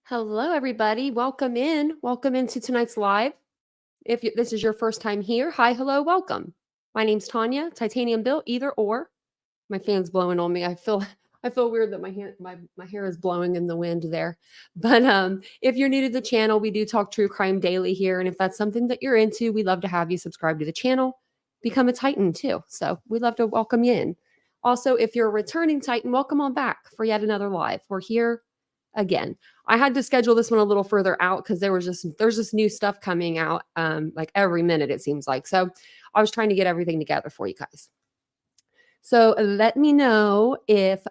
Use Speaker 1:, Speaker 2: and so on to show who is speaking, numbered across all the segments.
Speaker 1: Hello, everybody. Welcome in. Welcome into tonight's live. If this is your first time here, hi, hello, welcome. My name's Tanya, titanium built, either or. My fan's blowing on me. I feel I feel weird that my hair is blowing in the wind there. But if you're new to the channel, we do talk true crime daily here, and if that's something that you're into, we'd love to have you subscribe to the channel, become a Titan too. So we'd love to welcome you in. Also, if you're a returning Titan, welcome on back for yet another live. We're here again. I had to schedule this one a little further out because there's just new stuff coming out like every minute it seems like. So I was trying to get everything together for you guys. So let me know if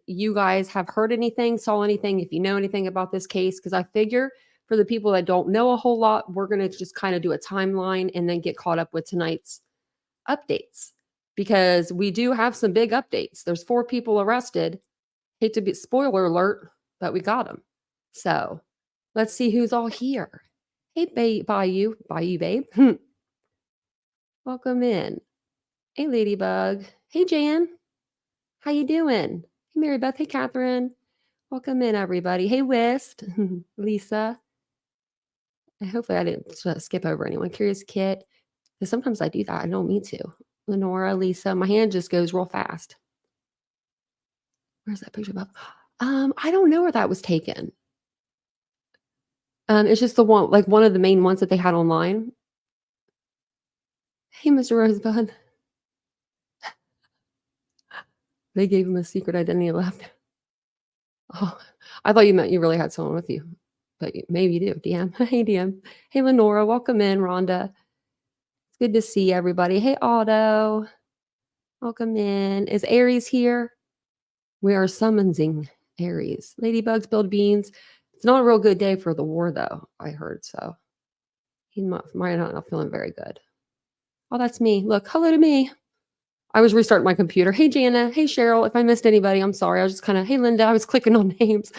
Speaker 1: you guys have heard anything, saw anything, if you know anything about this case, because I figure for the people that don't know a whole lot, we're going to just kind of do a timeline and then get caught up with tonight's updates because we do have some big updates. There's 4 people arrested. Hate to be spoiler alert, but we got them. So let's see who's all here. Hey, Bayou, babe. Welcome in. Hey, Ladybug. Hey, Jan. How you doing? Hey, Mary Beth. Hey, Catherine. Welcome in, everybody. Hey, Wist. Lisa. Hopefully I didn't skip over anyone. Curious Kit. Because sometimes I do that. I don't mean to. Lenora, Lisa. My hand just goes real fast. Where's that picture of? I don't know where that was taken. It's just the one, like one of the main ones that they had online. Hey, Mr. Rosebud. They gave him a secret identity left. Oh, I thought you meant you really had someone with you, but maybe you do. DM. Hey, DM. Hey, Lenora. Welcome in, Rhonda. It's good to see everybody. Hey, Otto. Welcome in. Is Aries here? We are summoning Aries. Ladybugs build beans. It's not a real good day for the war, though, I heard. So he might not feeling very good. Oh, that's me. Look, hello to me. I was restarting my computer. Hey, Jana. Hey, Cheryl. If I missed anybody, I'm sorry. I was just kind of, hey, Linda. I was clicking on names.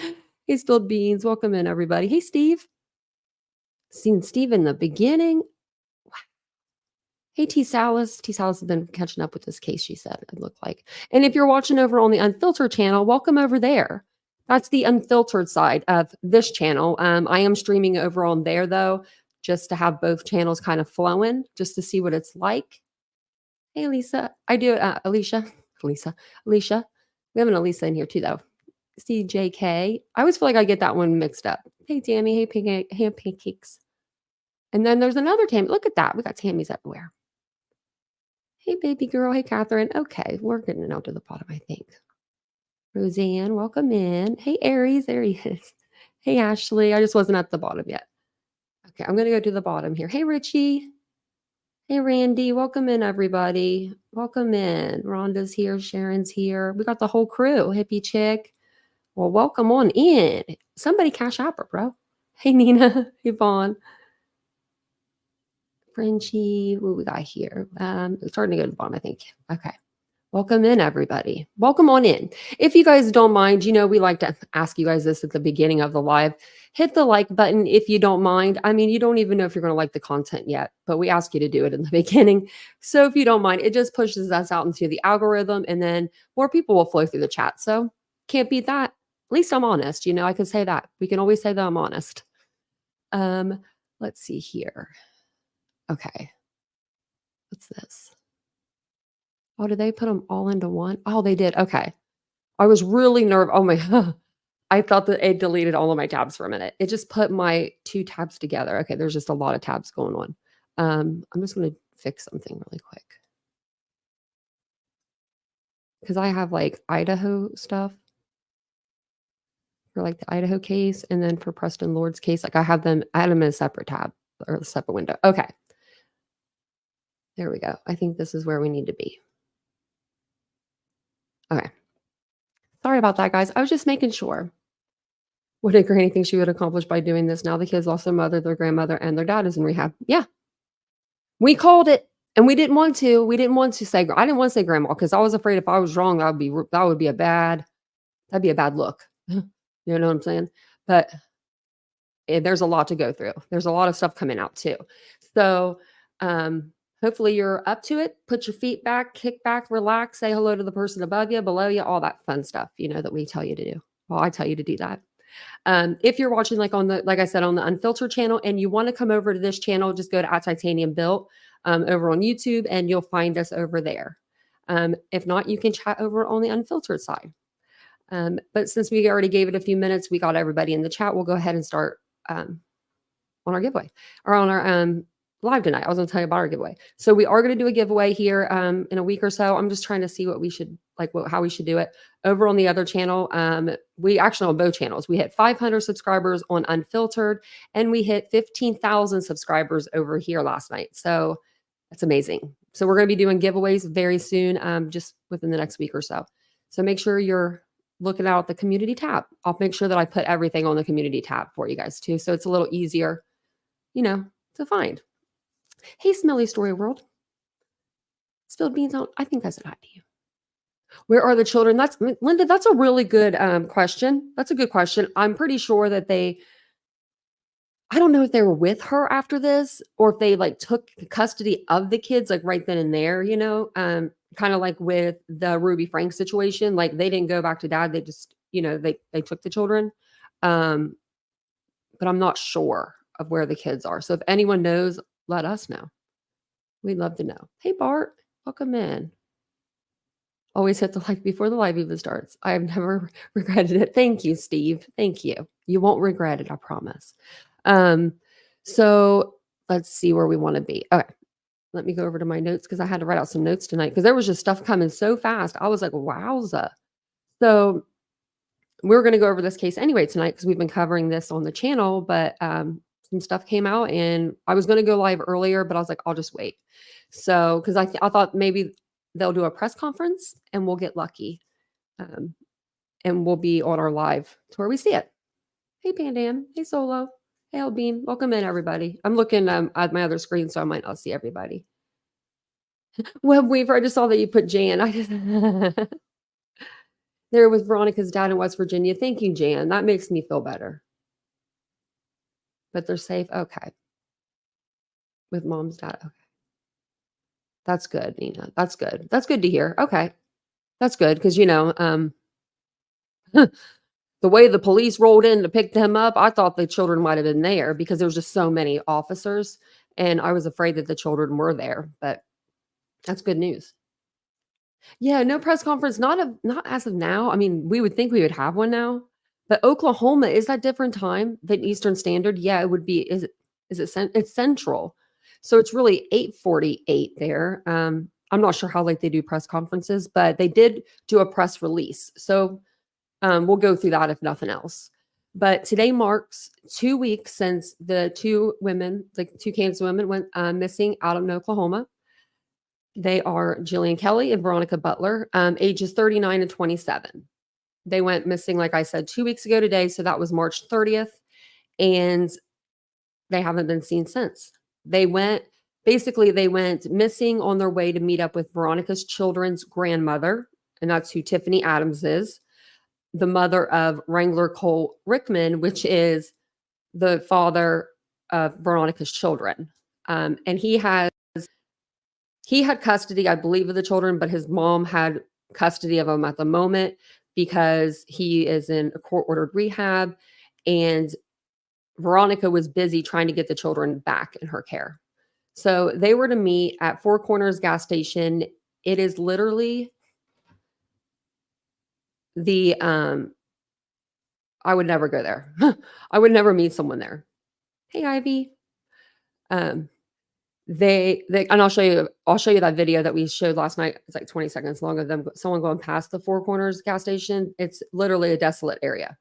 Speaker 1: Hey, Spilled Beans. Welcome in, everybody. Hey, Steve. Seen Steve in the beginning. Wow. Hey, T. Salas. T. Salas has been catching up with this case, she said, it looked like. And if you're watching over on the Unfiltered channel, welcome over there. That's the unfiltered side of this channel. I am streaming over on there, though, just to have both channels kind of flowing, just to see what it's like. Hey, Lisa. I do, Alicia. Alicia. We have an Elisa in here too, though. CJK. I always feel like I get that one mixed up. Hey, Tammy. Hey, pancakes. And then there's another Tammy. Look at that. We got Tammys everywhere. Hey, baby girl. Hey, Catherine. Okay, we're getting down to the bottom, I think. Roseanne, welcome in. Hey, Aries. There he is. Hey, Ashley. I just wasn't at the bottom yet. Okay, I'm going to go to the bottom here. Hey, Richie. Hey, Randy. Welcome in, everybody. Welcome in. Rhonda's here. Sharon's here. We got the whole crew. Hippie Chick. Well, welcome on in. Somebody cash app her, bro. Hey, Nina. Hey, Vaughn. Frenchie. What we got here? It's starting to go to the bottom, I think. Okay. Welcome in, everybody. Welcome on in. If you guys don't mind, we like to ask you guys this at the beginning of the live. Hit the like button if you don't mind. I mean, you don't even know if you're going to like the content yet, but we ask you to do it in the beginning. So if you don't mind, it just pushes us out into the algorithm and then more people will flow through the chat. So can't beat that. At least I'm honest. I can say that. We can always say that I'm honest. Let's see here. Okay. What's this? Oh, did they put them all into one? Oh, they did. Okay. I was really nervous. Oh my, I thought that it deleted all of my tabs for a minute. It just put my 2 tabs together. Okay. There's just a lot of tabs going on. I'm just going to fix something really quick. Because I have like Idaho stuff for like the Idaho case. And then for Preston Lord's case, like I had them in a separate tab or a separate window. Okay. There we go. I think this is where we need to be. Okay. Sorry about that, guys. I was just making sure. What did Granny think she would accomplish by doing this? Now the kids lost their mother, their grandmother, and their dad is in rehab. Yeah. We called it, and we didn't want to. I didn't want to say grandma because I was afraid if I was wrong, that'd be a bad look. You know what I'm saying? But there's a lot to go through. There's a lot of stuff coming out too. So hopefully you're up to it. Put your feet back, kick back, relax, say hello to the person above you, below you, all that fun stuff, that we tell you to do. Well, I tell you to do that. If you're watching like on the, like I said, on the Unfiltered channel and you want to come over to this channel, just go to at Titanium Built over on YouTube and you'll find us over there. If not, you can chat over on the Unfiltered side. But since we already gave it a few minutes, we got everybody in the chat. We'll go ahead and start on our giveaway or on our live tonight. I was going to tell you about our giveaway. So we are going to do a giveaway here in a week or so. I'm just trying to see what we should how we should do it. Over on the other channel, we actually on both channels, we hit 500 subscribers on Unfiltered and we hit 15,000 subscribers over here last night. So that's amazing. So we're going to be doing giveaways very soon, just within the next week or so. So make sure you're looking out at the community tab. I'll make sure that I put everything on the community tab for you guys too. So it's a little easier, to find. Hey, Smelly Story World. Spilled beans out. I think I said hi to you. Where are the children? Linda, that's a really good question. That's a good question. I'm pretty sure that I don't know if they were with her after this or if they took custody of the kids right then and there, kind of like with the Ruby Frank situation. Like they didn't go back to dad. They just, they took the children. But I'm not sure of where the kids are. So if anyone knows, let us know. We'd love to know. Hey, Bart, welcome in. Always hit the like before the live even starts. I have never regretted it. Thank you, Steve. Thank you. You won't regret it, I promise. So let's see where we want to be. Okay. Let me go over to my notes because I had to write out some notes tonight because there was just stuff coming so fast. I was like, wowza. So we're going to go over this case anyway tonight because we've been covering this on the channel, but some stuff came out and I was going to go live earlier, but I was like, I'll just wait. So, because I thought maybe they'll do a press conference and we'll get lucky. And we'll be on our live to where we see it. Hey, Pandan. Hey, Solo. Hey, Albean. Welcome in, everybody. I'm looking at my other screen, so I might not see everybody. Web Weaver, I just saw that you put Jan. There was Veronica's dad in West Virginia. Thank you, Jan. That makes me feel better. But they're safe? Okay. With mom's dad? Okay. That's good, Nina. That's good. That's good to hear. Okay. That's good because, the way the police rolled in to pick them up, I thought the children might have been there because there was just so many officers. And I was afraid that the children were there. But that's good news. Yeah, no press conference, not as of now. I mean, we would think we would have one now, but Oklahoma, is that different time than Eastern Standard? Yeah, it would be. It's Central. So it's really 8:48 there. I'm not sure how they do press conferences, but they did do a press release. So we'll go through that if nothing else. But today marks 2 weeks since the two Kansas women went missing out of Oklahoma. They are Jilian Kelley and Veronica Butler, ages 39 and 27. They went missing, like I said, 2 weeks ago today. So that was March 30th. And they haven't been seen since. They went missing on their way to meet up with Veronica's children's grandmother. And that's who Tiffany Adams is, the mother of Wrangler Cole Rickman, which is the father of Veronica's children. And he had custody, I believe, of the children, but his mom had custody of them at the moment because he is in a court-ordered rehab, and Veronica was busy trying to get the children back in her care. So they were to meet at Four Corners gas station. It is literally I would never go there. I would never meet someone there. Hey, Ivy. They and I'll show you that video that we showed last night. It's 20 seconds long of them, someone going past the Four Corners gas station. It's literally a desolate area.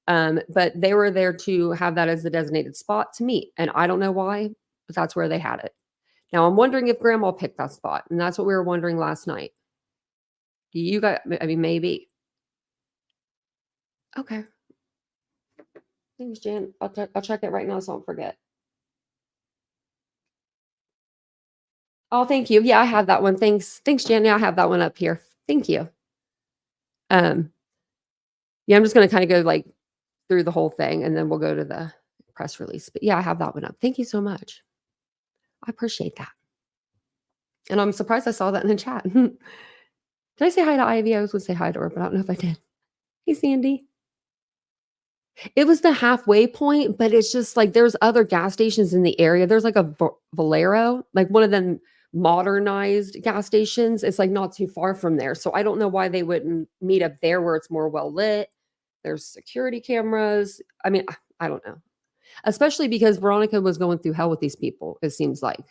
Speaker 1: But they were there to have that as the designated spot to meet. And I don't know why, but that's where they had it. Now I'm wondering if grandma picked that spot. And that's what we were wondering last night. Do you guys, maybe. Okay. Thanks, Jan. I'll check it right now so I don't forget. Oh, thank you. Yeah, I have that one. Thanks, Jan. Yeah, I have that one up here. Thank you. Yeah, I'm just going to kind of go through the whole thing and then we'll go to the press release. But yeah, I have that one up. Thank you so much. I appreciate that. And I'm surprised I saw that in the chat. Did I say hi to Ivy? I was going to say hi to her, but I don't know if I did. Hey, Sandy. It was the halfway point, but it's just like there's other gas stations in the area. There's like a Valero, like one of them modernized gas stations. It's like not too far from there. So I don't know why they wouldn't meet up there where it's more well lit. There's security cameras. I mean, I don't know. Especially because Veronica was going through hell with these people, it seems like.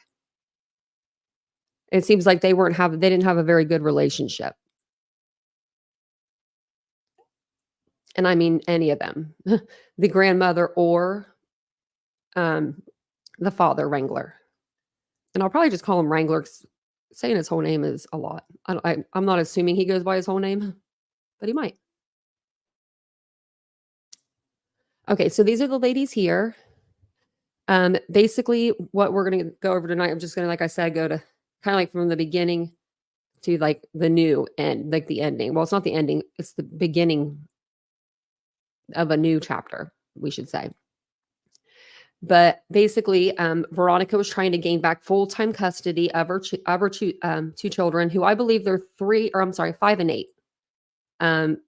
Speaker 1: It seems like they didn't have a very good relationship. And I mean any of them. The grandmother or um the father Wrangler. And I'll probably just call him Wrangler 'cause saying his whole name is a lot. I'm not assuming he goes by his whole name, but he might. Okay, so these are the ladies here. Basically, what we're gonna go over tonight, I'm just gonna, like I said, go to kind of like from the beginning to like the new end, like the ending. Well, it's not the ending, it's the beginning of a new chapter, we should say. But basically, Veronica was trying to gain back full-time custody of her two children, who I believe they're 5 and 8.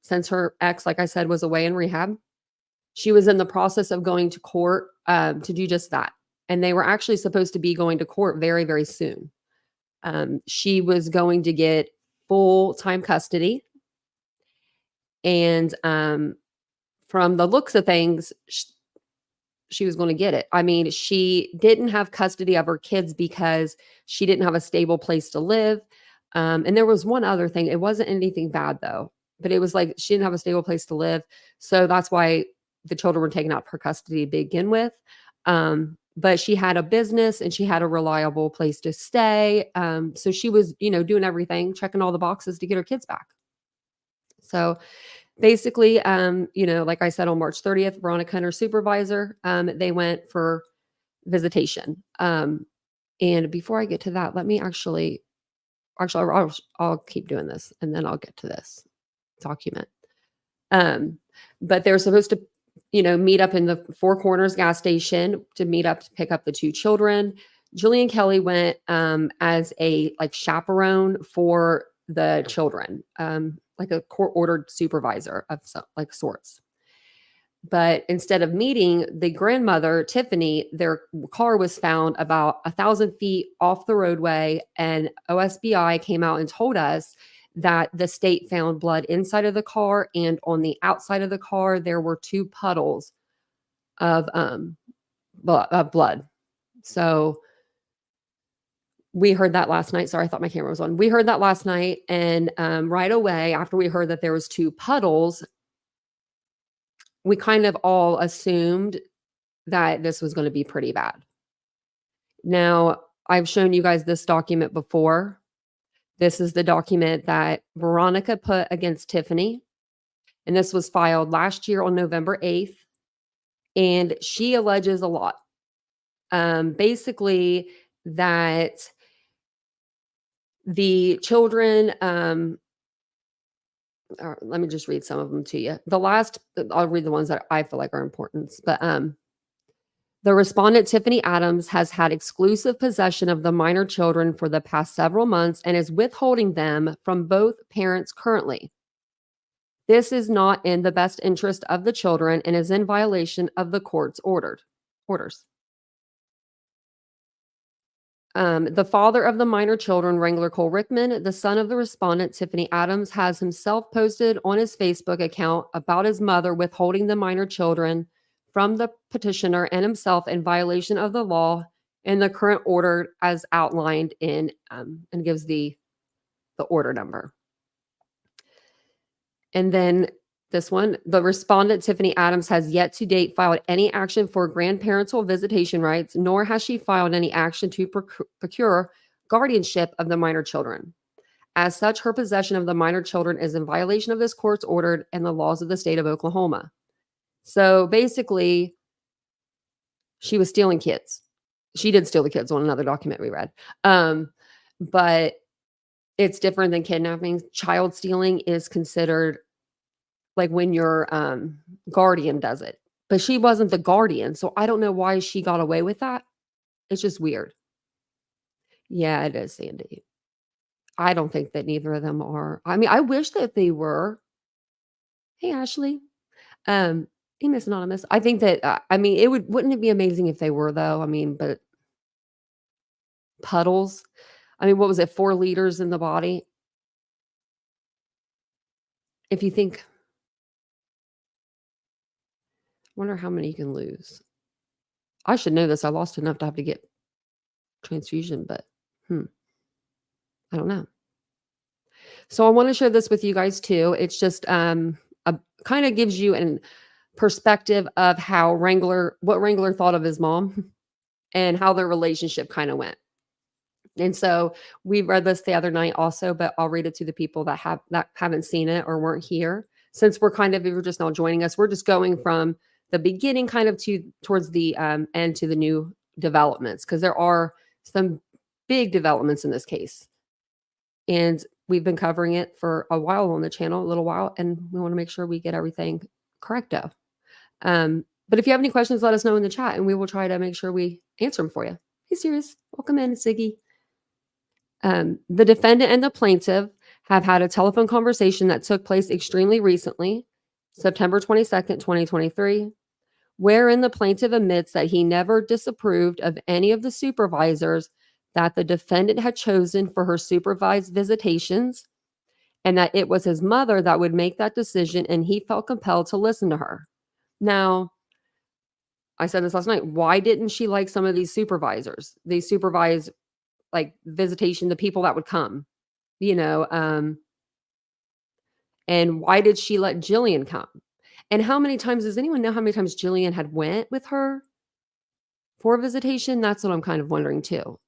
Speaker 1: Since her ex, like I said, was away in rehab, she was in the process of going to court to do just that. And they were actually supposed to be going to court very, very soon. She was going to get full-time custody. And from the looks of things, she was going to get it. I mean, she didn't have custody of her kids because she didn't have a stable place to live. And there was one other thing. It wasn't anything bad though, but it was like she didn't have a stable place to live. So that's why the children were taken out of her custody to begin with. But she had a business and she had a reliable place to stay. So she was, doing everything, checking all the boxes to get her kids back. So basically, like I said, on March 30th, Veronica and her supervisor, they went for visitation. And before I get to that, let me I'll keep doing this and then I'll get to this document. But they're supposed to, meet up in the Four Corners gas station to meet up to pick up the two children. Jilian Kelley went as a like chaperone for the children, like a court-ordered supervisor of sorts. But instead of meeting the grandmother, Tiffany, their car was found about 1,000 feet off the roadway, and OSBI came out and told us that the state found blood inside of the car, and on the outside of the car, there were 2 puddles of blood. So we heard that last night. Sorry, I thought my camera was on. We heard that last night, and right away after we heard that there was 2 puddles, we kind of all assumed that this was going to be pretty bad. Now, I've shown you guys this document before. This is the document that Veronica put against Tiffany, and this was filed last year on November 8th, and she alleges a lot. Basically, that the children, let me just read some of them to you. I'll read the ones that I feel like are important, but the respondent, Tiffany Adams, has had exclusive possession of the minor children for the past several months and is withholding them from both parents currently. This is not in the best interest of the children and is in violation of the court's orders. The father of the minor children, Wrangler Cole Rickman, the son of the respondent, Tiffany Adams, has himself posted on his Facebook account about his mother withholding the minor children from the petitioner and himself in violation of the law and the current order as outlined in, and gives the order number. And then this one, the respondent, Tiffany Adams, has yet to date filed any action for grandparental visitation rights, nor has she filed any action to procure guardianship of the minor children. As such, her possession of the minor children is in violation of this court's order and the laws of the state of Oklahoma. So basically, she was stealing kids. She did steal the kids on another document we read. But it's different than kidnapping. Child stealing is considered like when your guardian does it. But she wasn't the guardian, so I don't know why she got away with that. It's just weird. Yeah, it is, Sandy. I don't think that neither of them are. I mean, I wish that they were. Hey, Ashley. Amos Anonymous. I think that, I mean, wouldn't it be amazing if they were though? I mean, but puddles. I mean, what was it? 4 liters in the body. If you think, wonder how many you can lose. I should know this. I lost enough to have to get transfusion, but I don't know. So I want to share this with you guys too. It's just a kind of gives you an perspective of how what Wrangler thought of his mom and how their relationship kind of went. And so we read this the other night also, but I'll read it to the people that haven't seen it or weren't here. Since we're kind of, if you're just now joining us, we're just going from the beginning kind of towards the end to the new developments, because there are some big developments in this case. And we've been covering it for a while on the channel, a little while, and we want to make sure we get everything correcto. But if you have any questions, let us know in the chat, and we will try to make sure we answer them for you. Hey, serious. Welcome in, Siggy. The defendant and the plaintiff have had a telephone conversation that took place extremely recently, September 22nd, 2023, wherein the plaintiff admits that he never disapproved of any of the supervisors that the defendant had chosen for her supervised visitations, and that it was his mother that would make that decision, and he felt compelled to listen to her. Now, I said this last night. Why didn't she like some of these supervisors? They supervise like visitation, the people that would come, and why did she let Jilian come? And how many times, does anyone know how many times Jilian had went with her for a visitation? That's what I'm kind of wondering too.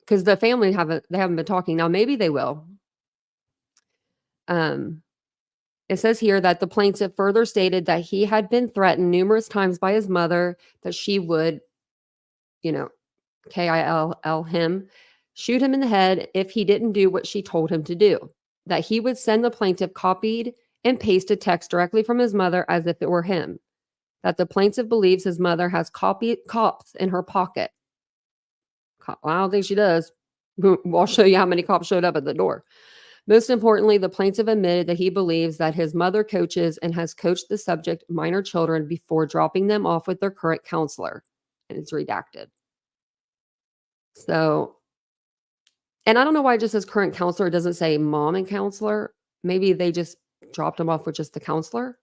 Speaker 1: Because the family haven't been talking. Now, maybe they will. It says here that the plaintiff further stated that he had been threatened numerous times by his mother that she would, kill him, shoot him in the head if he didn't do what she told him to do. That he would send the plaintiff copied and pasted text directly from his mother as if it were him. That the plaintiff believes his mother has cops in her pocket. Well, I don't think she does. I'll show you how many cops showed up at the door. Most importantly, the plaintiff admitted that he believes that his mother coaches and has coached the subject minor children before dropping them off with their current counselor. And it's redacted. So, and I don't know why it just says current counselor. It doesn't say mom and counselor. Maybe they just dropped him off with just the counselor.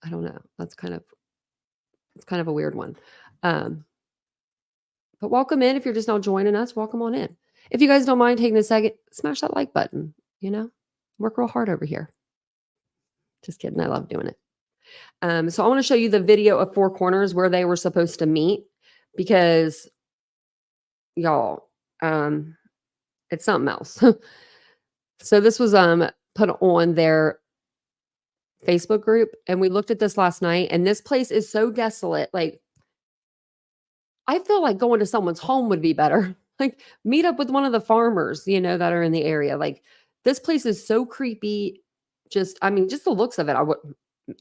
Speaker 1: I don't know. It's kind of a weird one. But welcome in. If you're just now joining us, welcome on in. If you guys don't mind taking a second, smash that like button, work real hard over here. Just kidding. I love doing it. So I want to show you the video of Four Corners where they were supposed to meet, because y'all, it's something else. So this was put on their Facebook group, and we looked at this last night, and this place is so desolate. Like, I feel like going to someone's home would be better. Like, meet up with one of the farmers, that are in the area. Like, this place is so creepy. Just the looks of it.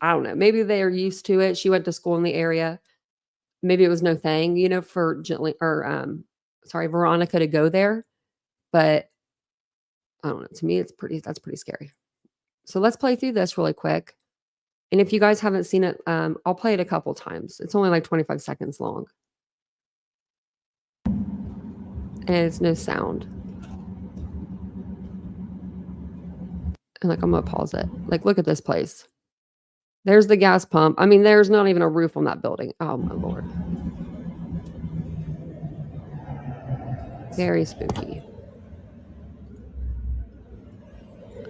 Speaker 1: I don't know. Maybe they are used to it. She went to school in the area. Maybe it was no thing, for Veronica to go there. But I don't know. To me, that's pretty scary. So let's play through this really quick. And if you guys haven't seen it, I'll play it a couple times. It's only like 25 seconds long. And it's no sound. And I'm going to pause it. Like, look at this place. There's the gas pump. I mean, there's not even a roof on that building. Oh, my Lord. Very spooky.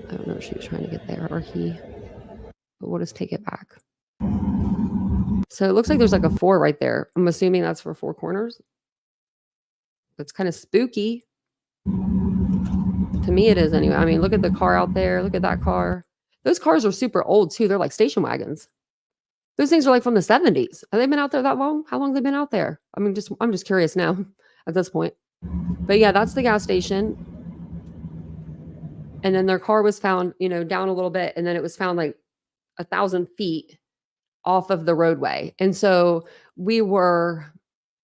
Speaker 1: I don't know if she was trying to get there or he. But we'll just take it back. So it looks like there's like a 4 right there. I'm assuming that's for Four Corners. It's kind of spooky. To me, it is anyway. I mean, look at the car out there. Look at that car. Those cars are super old too. They're like station wagons. Those things are like from the 70s. Have they been out there that long? How long have they been out there? I mean, I'm just curious now at this point. But yeah, that's the gas station. And then their car was found, down a little bit. And then it was found like 1,000 feet off of the roadway. And so we were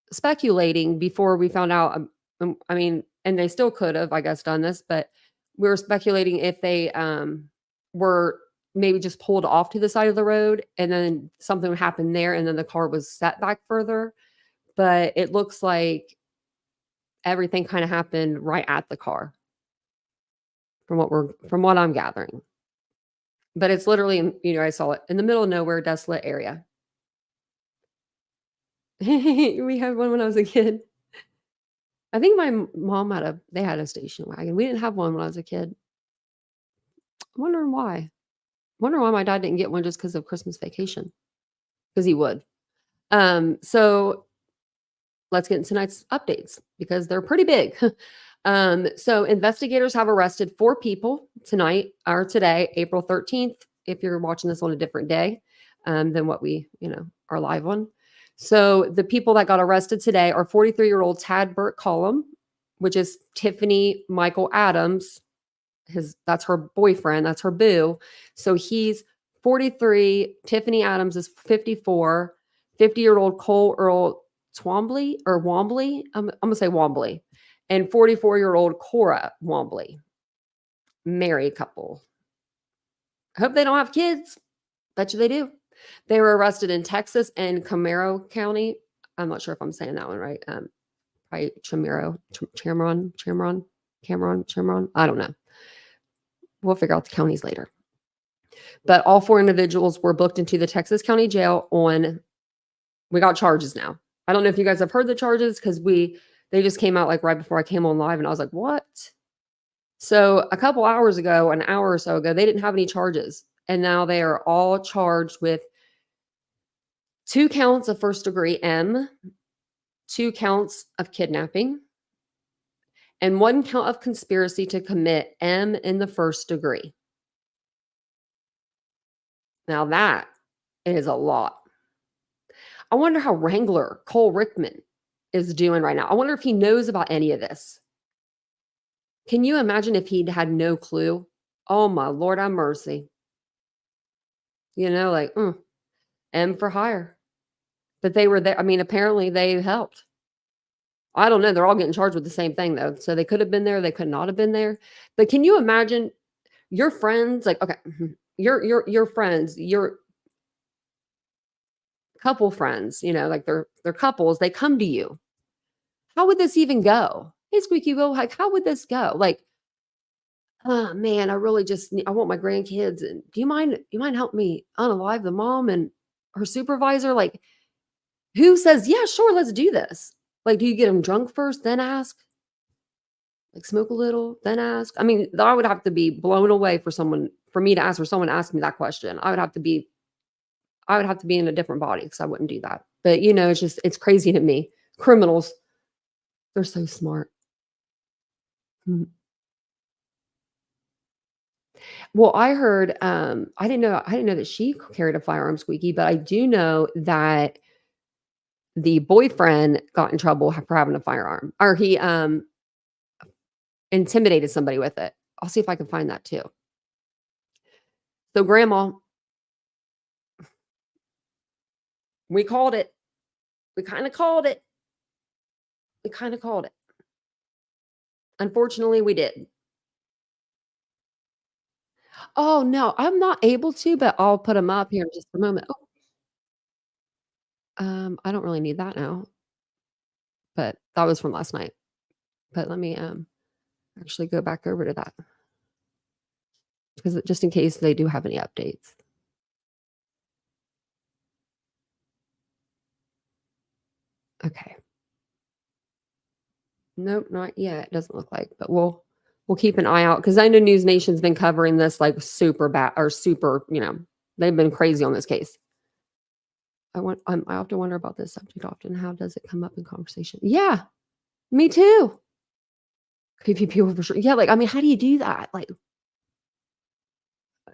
Speaker 1: speculating before we found out, and they still could have, I guess, done this, but we were speculating if they were maybe just pulled off to the side of the road, and then something would happen there, and then the car was set back further. But it looks like everything kind of happened right at the car from what I'm gathering. But it's literally I saw it in the middle of nowhere, desolate area. We had one when I was a kid. I think my mom they had a station wagon. We didn't have one when I was a kid. I'm wondering why. Wonder why my dad didn't get one just because of Christmas vacation. Because he would. So let's get into tonight's updates because they're pretty big. So investigators have arrested 4 people tonight or today, April 13th, if you're watching this on a different day than what we, are live on. So the people that got arrested today are 43-year-old Tad Burt Cullum, which is Tiffany Michael Adams. That's her boyfriend, that's her boo. So he's 43, Tiffany Adams is 54, 50-year-old Cole Earl Wombly, I'm gonna say Wombly, and 44-year-old Cora Wombly, married couple. I hope they don't have kids. Bet you they do. They were arrested in Texas and Camaro County. I'm not sure if I'm saying that one right. Probably Cameron. I don't know. We'll figure out the counties later. But all 4 individuals were booked into the Texas County Jail we got charges now. I don't know if you guys have heard the charges because they just came out like right before I came on live and I was like, what? So a couple hours ago, an hour or so ago, they didn't have any charges. And now they are all charged with 2 counts of first-degree M, 2 counts of kidnapping, and 1 count of conspiracy to commit M in the first degree. Now that is a lot. I wonder how Wrangler Cole Rickman is doing right now. I wonder if he knows about any of this. Can you imagine if he'd had no clue? Oh my Lord, have mercy. Like M for hire. But they were there. I mean, apparently they helped. I don't know. They're all getting charged with the same thing though. So they could have been there. They could not have been there. But can you imagine your friends? Like, okay, your friends, your couple friends, like they're couples. They come to you. How would this even go? Hey, Squeaky Will, like, how would this go? Like, oh man, I really I want my grandkids. And do you mind help me unalive the mom and her supervisor? Like, who says, yeah, sure, let's do this? Like, do you get them drunk first, then ask? Like, smoke a little, then ask? I mean, I would have to be blown away for me to ask, or someone asked me that question. I would have to be in a different body because I wouldn't do that. But it's crazy to me. Criminals, they're so smart. Well, I heard, I didn't know that she carried a firearm, Squeaky, but I do know that the boyfriend got in trouble for having a firearm, or he intimidated somebody with it. I'll see if I can find that too. So, Grandma, we called it. We kind of called it. Unfortunately, we did. Oh, no, I'm not able to, but I'll put them up here in just a moment. Oh, I don't really need that now, but that was from last night. But let me actually go back over to that because just in case they do have any updates. Okay. Nope, not yet. It doesn't look like, but we'll keep an eye out because I know News Nation's been covering this like super bad or super, they've been crazy on this case. I often wonder about this subject often. How does it come up in conversation? Yeah, me too. Creepy people for sure. Yeah, like, I mean, how do you do that? Like,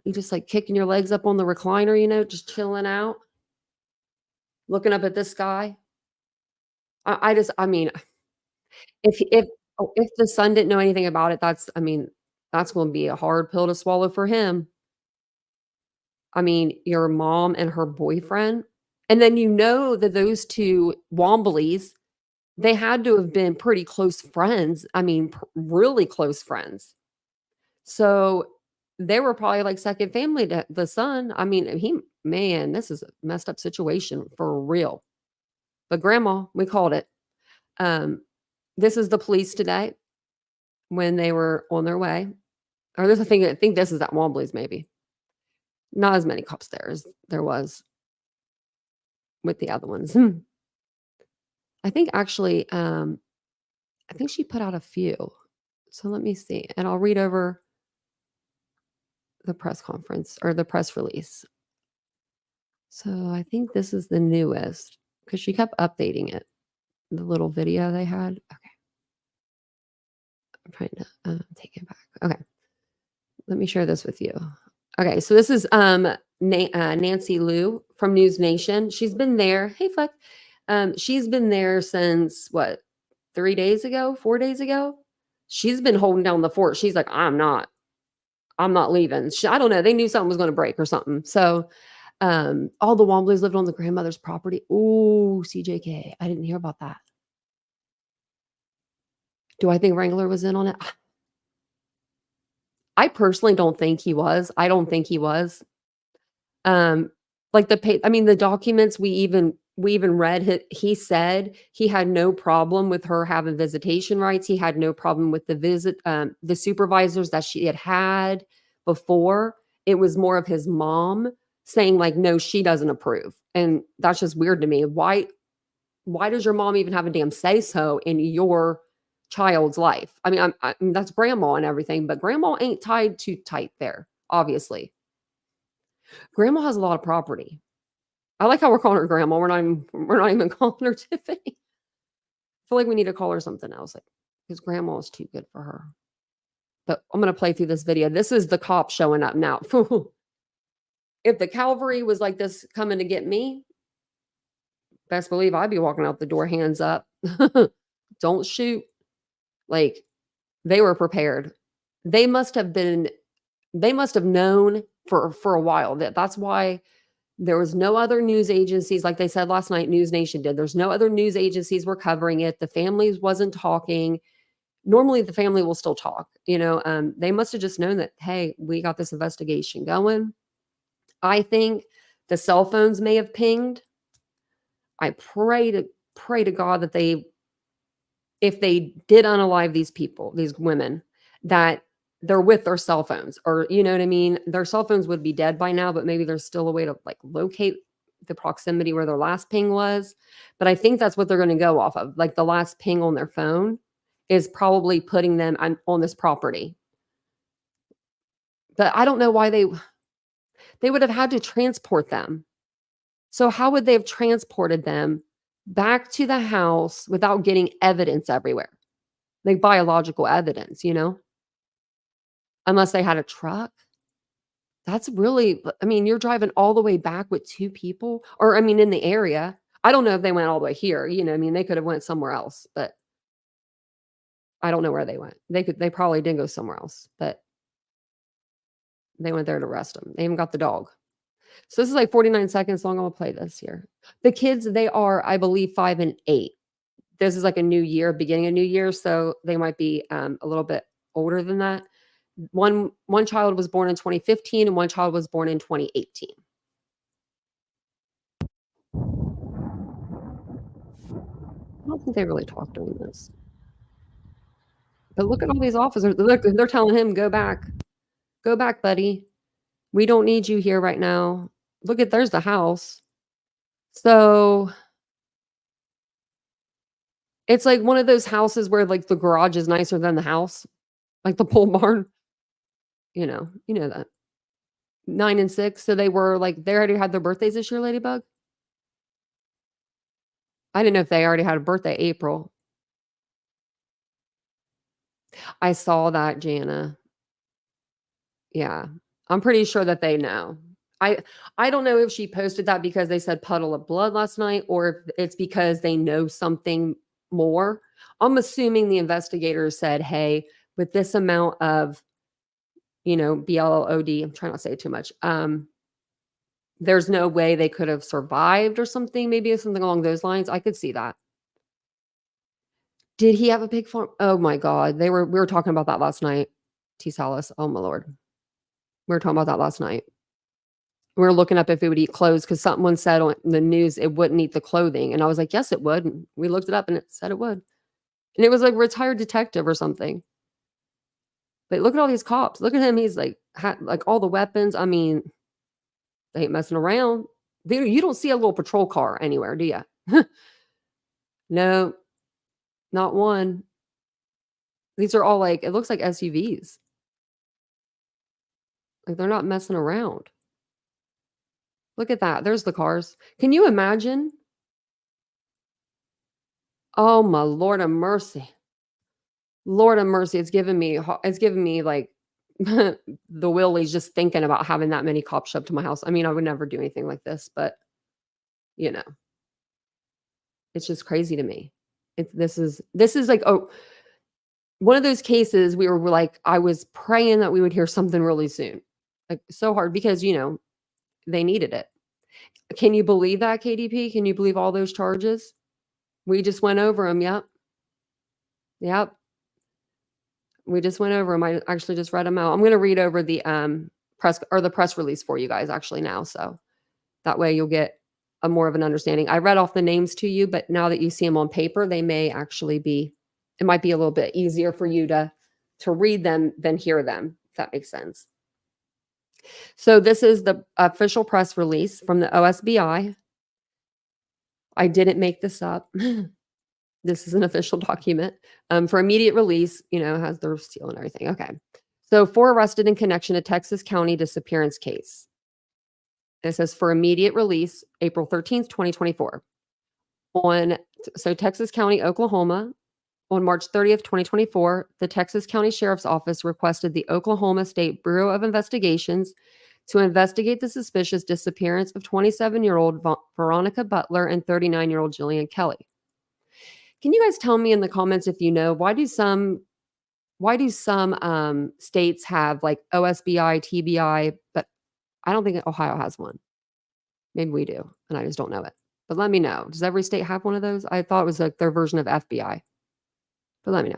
Speaker 1: you just like kicking your legs up on the recliner, just chilling out, looking up at the sky. I mean, if the son didn't know anything about it, that's going to be a hard pill to swallow for him. I mean, your mom and her boyfriend, and then that those 2 Womblies, they had to have been pretty close friends. I mean, really close friends. So They were probably like second family to the son. I mean, man, this is a messed up situation for real. But grandma, we called it. Um, this is the police today when they were on their way. Or there's a thing, I think this is at Wombley's maybe. Not as many cops there as there was with the other ones. I think actually, I think she put out a few. So let me see. And I'll read over the press conference or the press release. So I think this is the newest because she kept updating it. The little video they had. Okay. I'm trying to take it back. Okay. Let me share this with you. Okay. So this is Nancy Liu from News Nation. She's been there. Hey, Fleck. She's been there since what, 3 days ago, 4 days ago? She's been holding down the fort. She's like, I'm not leaving. I don't know. They knew something was going to break or something. So all the Wombleys lived on the grandmother's property. Ooh, CJK. I didn't hear about that. Do I think Wrangler was in on it? I personally don't think he was. I don't think he was. Like the documents we even read, he said he had no problem with her having visitation rights. He had no problem with the supervisors that she had before. It was more of his mom saying like, no, she doesn't approve. And that's just weird to me. Why does your mom even have a damn say so in your child's life? I mean, that's grandma and everything, but grandma ain't tied too tight there, obviously. Grandma has a lot of property. I like how we're calling her grandma. We're not even calling her Tiffany. I feel like we need to call her something else, like, because grandma is too good for her. But I'm gonna play through this video. This is the cop showing up now. If the cavalry was like this coming to get me, best believe I'd be walking out the door, hands up. Don't shoot. Like, they were prepared. They must have known for a while. That's why there was no other news agencies, like they said last night, News Nation did. There's no other news agencies were covering it. The families wasn't talking. Normally the family will still talk. They must have just known that, hey, we got this investigation going. I think the cell phones may have pinged. I pray to God that if they did unalive these people, these women, that they're with their cell phones, or you know what I mean? Their cell phones would be dead by now, but maybe there's still a way to like locate the proximity where their last ping was. But I think that's what they're going to go off of. Like the last ping on their phone is probably putting them on this property. But I don't know why they would have had to transport them. So how would they have transported them back to the house without getting evidence everywhere? Like biological evidence, unless they had a truck. That's really, I mean, you're driving all the way back with 2 people, or I mean, in the area. I don't know if they went all the way here, I mean, they could have went somewhere else, but I don't know where they went. They probably did go somewhere else, but they went there to arrest them. They even got the dog. So this is like 49 seconds long. I'm gonna play this here. The kids, they are, I believe, 5 and 8. This is like a new year, beginning of new year, so they might be a little bit older than that. One child was born in 2015 and one child was born in 2018. I don't think they really talked during this. But look at all these officers. Look, they're telling him, "Go back. Go back, buddy. We don't need you here right now." Look at there's the house. So it's like one of those houses where like the garage is nicer than the house, like the pole barn. You know that. 9 and 6. So they were like they already had their birthdays this year, Ladybug? I didn't know if they already had a birthday April. I saw that, Jana. Yeah. I'm pretty sure that they know. I don't know if she posted that because they said puddle of blood last night or if it's because they know something more. I'm assuming the investigators said, "Hey, with this amount of, BLOD, I'm trying not to say it too much. There's no way they could have survived or something, maybe something along those lines." I could see that. Did he have a pig farm? Oh my God. We were talking about that last night. T. Salas. Oh my Lord. We were talking about that last night. We were looking up if it would eat clothes because someone said on the news it wouldn't eat the clothing, and I was like, "Yes, it would." And we looked it up, and it said it would. And it was like retired detective or something. But look at all these cops. Look at him. He's like, like all the weapons. I mean, they ain't messing around. You don't see a little patrol car anywhere, do you? No, not one. These are all like, it looks like SUVs. Like they're not messing around. Look at that. There's the cars. Can you imagine? Oh my Lord of mercy. Lord of mercy. It's giving me like the willies just thinking about having that many cops show up to my house. I mean, I would never do anything like this, but you know, it's just crazy to me. This is like, oh, one of those cases we were like, I was praying that we would hear something really soon. Like so hard because, they needed it. Can you believe that, KDP? Can you believe all those charges? We just went over them. Yep. Yep. We just went over them. I actually just read them out. I'm going to read over the press release for you guys actually now. So that way you'll get a more of an understanding. I read off the names to you, but now that you see them on paper, they may actually it might be a little bit easier for you to read them than hear them, if that makes sense. So this is the official press release from the OSBI. I didn't make this up. This is an official document for immediate release, has the seal and everything. Okay. So 4 arrested in connection to Texas County disappearance case. It says for immediate release, April 13th, 2024. Texas County, Oklahoma, on March 30th, 2024, the Texas County Sheriff's Office requested the Oklahoma State Bureau of Investigations to investigate the suspicious disappearance of 27-year-old Veronica Butler and 39-year-old Jilian Kelley. Can you guys tell me in the comments if you know, why do some states have like OSBI, TBI, but I don't think Ohio has one. Maybe we do, and I just don't know it. But let me know. Does every state have one of those? I thought it was like their version of FBI. But let me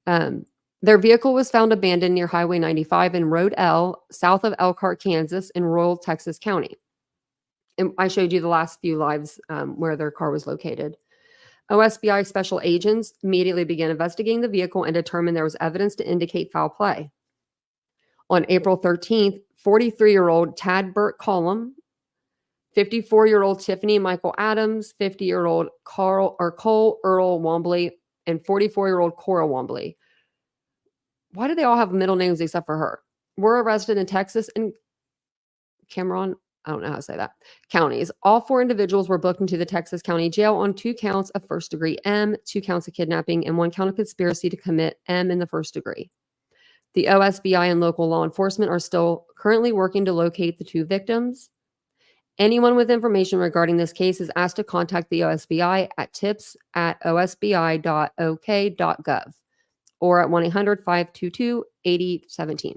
Speaker 1: know. Their vehicle was found abandoned near Highway 95 in Road L, south of Elkhart, Kansas, in rural Texas County. And I showed you the last few lives where their car was located. OSBI special agents immediately began investigating the vehicle and determined there was evidence to indicate foul play. On April 13th, 43-year-old Tad Burt Collum, 54-year-old Tiffany Michael Adams, 50-year-old Cole Earl Wombley, and 44-year-old Cora Wombley. Why do they all have middle names except for her? Were arrested in Texas and Cameron, I don't know how to say that, counties. All 4 individuals were booked into the Texas County Jail on 2 counts of first-degree M, 2 counts of kidnapping, and 1 count of conspiracy to commit M in the first degree. The OSBI and local law enforcement are still currently working to locate the 2 victims. Anyone with information regarding this case is asked to contact the OSBI at tips@osbi.ok.gov or at 1-800-522-8017.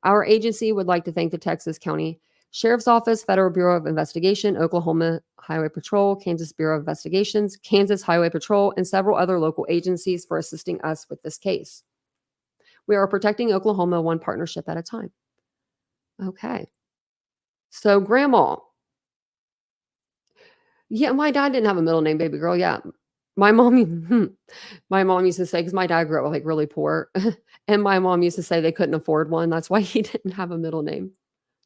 Speaker 1: Our agency would like to thank the Texas County Sheriff's Office, Federal Bureau of Investigation, Oklahoma Highway Patrol, Kansas Bureau of Investigations, Kansas Highway Patrol, and several other local agencies for assisting us with this case. We are protecting Oklahoma one partnership at a time. Okay. So grandma. Yeah, my dad didn't have a middle name, baby girl. Yeah. My mom used to say, because my dad grew up like really poor, and my mom used to say they couldn't afford one. That's why he didn't have a middle name.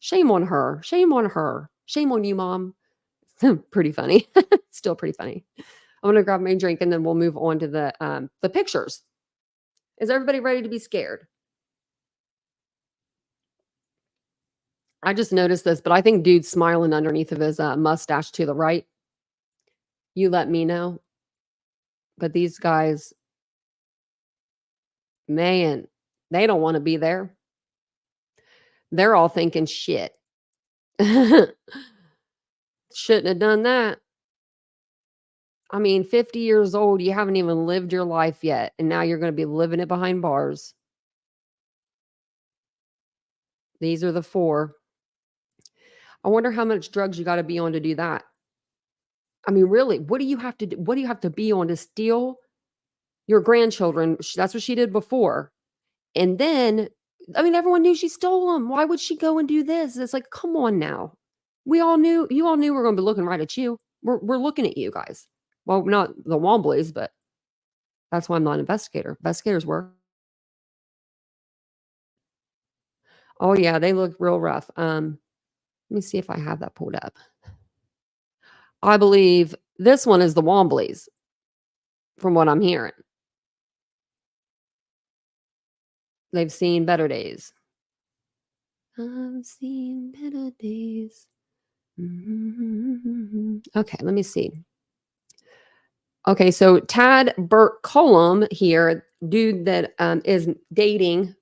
Speaker 1: Shame on her. Shame on her. Shame on you, Mom. Pretty funny. Still pretty funny. I'm going to grab my drink and then we'll move on to the pictures. Is everybody ready to be scared? I just noticed this, but I think dude's smiling underneath of his mustache to the right. You let me know. But these guys, man, they don't want to be there. They're all thinking, shit. Shouldn't have done that. I mean, 50 years old, you haven't even lived your life yet, and now you're going to be living it behind bars. These are the 4. I wonder how much drugs you got to be on to do that. I mean, really, what do you have to do? What do you have to be on to steal your grandchildren? That's what she did before. And then I mean, everyone knew she stole them. Why would she go and do this? It's like, come on now. We all knew you all knew we're gonna be looking right at you. We're looking at you guys. Well, not the Womblies, but that's why I'm not an investigator. Investigators work. Oh yeah, they look real rough. Let me see if I have that pulled up. I believe this one is the Womblies, from what I'm hearing. They've seen better days. I've seen better days. Okay, let me see. Okay, so Tad Burt Cullum here, dude that is dating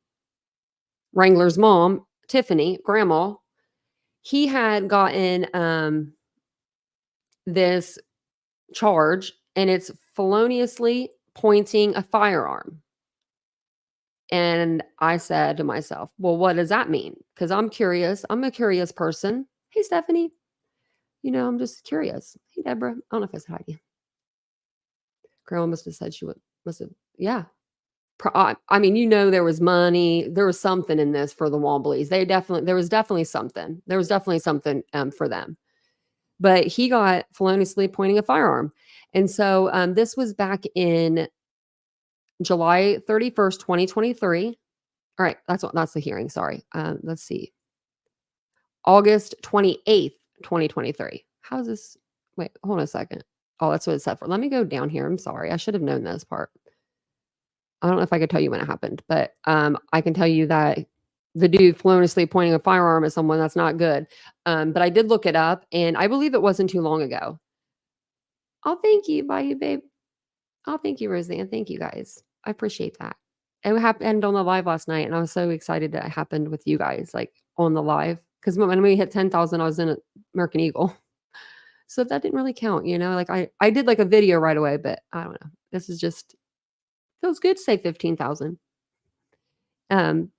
Speaker 1: Wrangler's mom, Tiffany, grandma, he had gotten this charge, and it's feloniously pointing a firearm. And I said to myself, well, what does that mean? Because I'm curious. I'm a curious person. Hey, Stephanie. I'm just curious. Hey, Deborah. I don't know if I said hi to you. Grandma must have said she would, must have, yeah. I mean, there was money. There was something in this for the Womblies. There was definitely something. There was definitely something for them. But he got feloniously pointing a firearm. And so this was back in July 31st, 2023. All right, that's the hearing. Sorry. Let's see. August 28th, 2023. How's this? Wait, hold on a second. Oh, that's what it said for. Let me go down here. I'm sorry. I should have known this part. I don't know if I could tell you when it happened, but I can tell you that the dude feloniously pointing a firearm at someone, that's not good. But I did look it up, and I believe it wasn't too long ago. Oh, thank you. Bye, you babe. Oh, thank you, Roseanne. Thank you, guys. I appreciate that. It happened on the live last night, and I was so excited that it happened with you guys, like on the live. Because when we hit 10,000, I was in American Eagle. So that didn't really count, like I did like a video right away, but I don't know. This is just feels good to say 15,000. In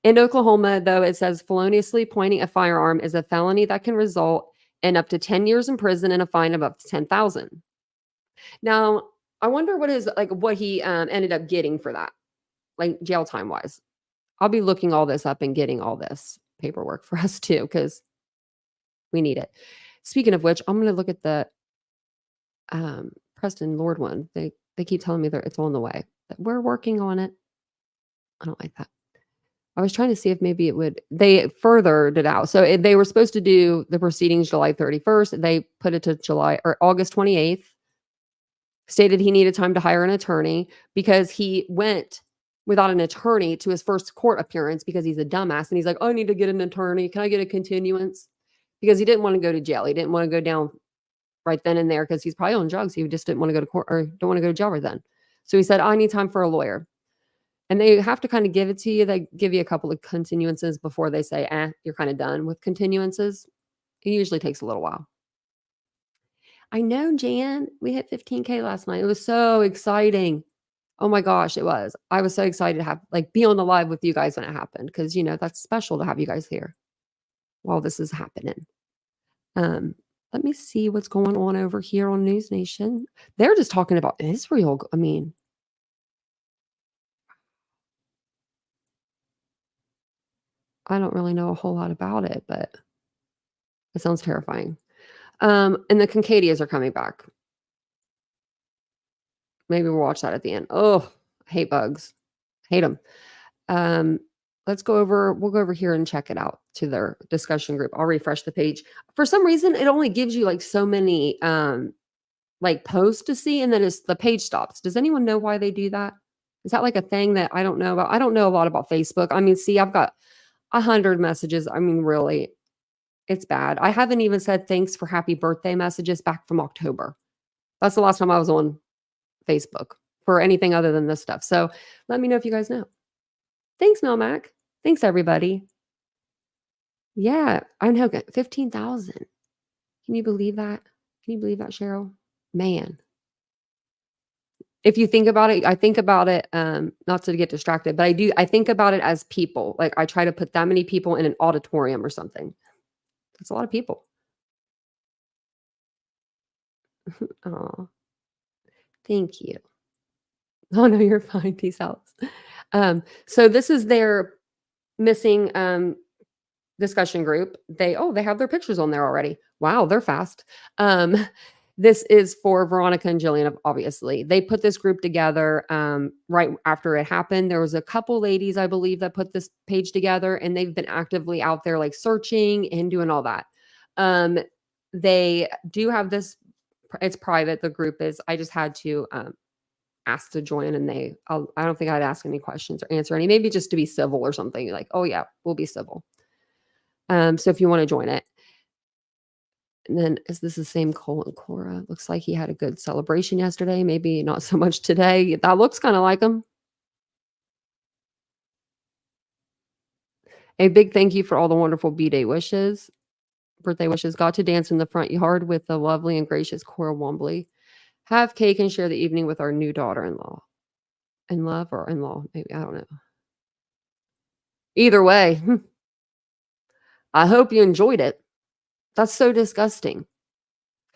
Speaker 1: Oklahoma, though, it says feloniously pointing a firearm is a felony that can result in up to 10 years in prison and a fine of up to 10,000. Now, I wonder what he ended up getting for that, like jail time wise. I'll be looking all this up and getting all this paperwork for us too, because we need it. Speaking of which, I'm going to look at the Preston Lord one. They keep telling me that it's on the way. That we're working on it. I don't like that. I was trying to see if maybe they furthered it out. So they were supposed to do the proceedings July 31st. They put it to July or August 28th. Stated he needed time to hire an attorney because he went without an attorney to his first court appearance because he's a dumbass. And he's like, oh, I need to get an attorney. Can I get a continuance? Because he didn't want to go to jail. He didn't want to go down right then and there because he's probably on drugs. He just didn't want to go to court or don't want to go to jail right then. So he said, I need time for a lawyer. And they have to kind of give it to you. They give you a couple of continuances before they say, you're kind of done with continuances. It usually takes a little while. I know, Jan. We hit 15K last night. It was so exciting. Oh my gosh, it was. I was so excited to be on the live with you guys when it happened because that's special to have you guys here while this is happening. Let me see what's going on over here on News Nation. They're just talking about Israel. I mean, I don't really know a whole lot about it, but it sounds terrifying. And the Kincadias are coming back. Maybe we'll watch that at the end. Oh, I hate bugs. Hate them. We'll go over here and check it out to their discussion group. I'll refresh the page. For some reason, it only gives you so many posts to see, and then the page stops. Does anyone know why they do that? Is that a thing that I don't know about? I don't know a lot about Facebook. I mean, see, I've got 100 messages. I mean, really, it's bad. I haven't even said thanks for happy birthday messages back from October. That's the last time I was on Facebook for anything other than this stuff. So let me know if you guys know. Thanks, Melmac. Thanks, everybody. Yeah, I know. 15,000. Can you believe that? Can you believe that, Cheryl? Man. If you think about it, I think about it, not to get distracted, but I think about it as people. I try to put that many people in an auditorium or something. That's a lot of people. Oh, thank you. Oh, no, you're fine. Peace out. So this is their missing discussion group. They have their pictures on there already. Wow, they're fast. Um, this is for Veronica and Jillian, obviously. They put this group together right after it happened. There was a couple ladies, I believe, that put this page together, and they've been actively out there like searching and doing all that. Um, they do have this, it's private, the group is. I just had to ask to join, and I don't think I'd ask any questions or answer any, maybe just to be civil or something like, oh yeah, we'll be civil. So if you want to join it. And then is this the same Cole and Cora? Looks like he had a good celebration yesterday. Maybe not so much today. That looks kind of like him. A big thank you for all the wonderful B-Day wishes, birthday wishes. Got to dance in the front yard with the lovely and gracious Cora Wombly. Have cake and share the evening with our new daughter-in-law. In love or in-law? Maybe. I don't know. Either way, I hope you enjoyed it. That's so disgusting.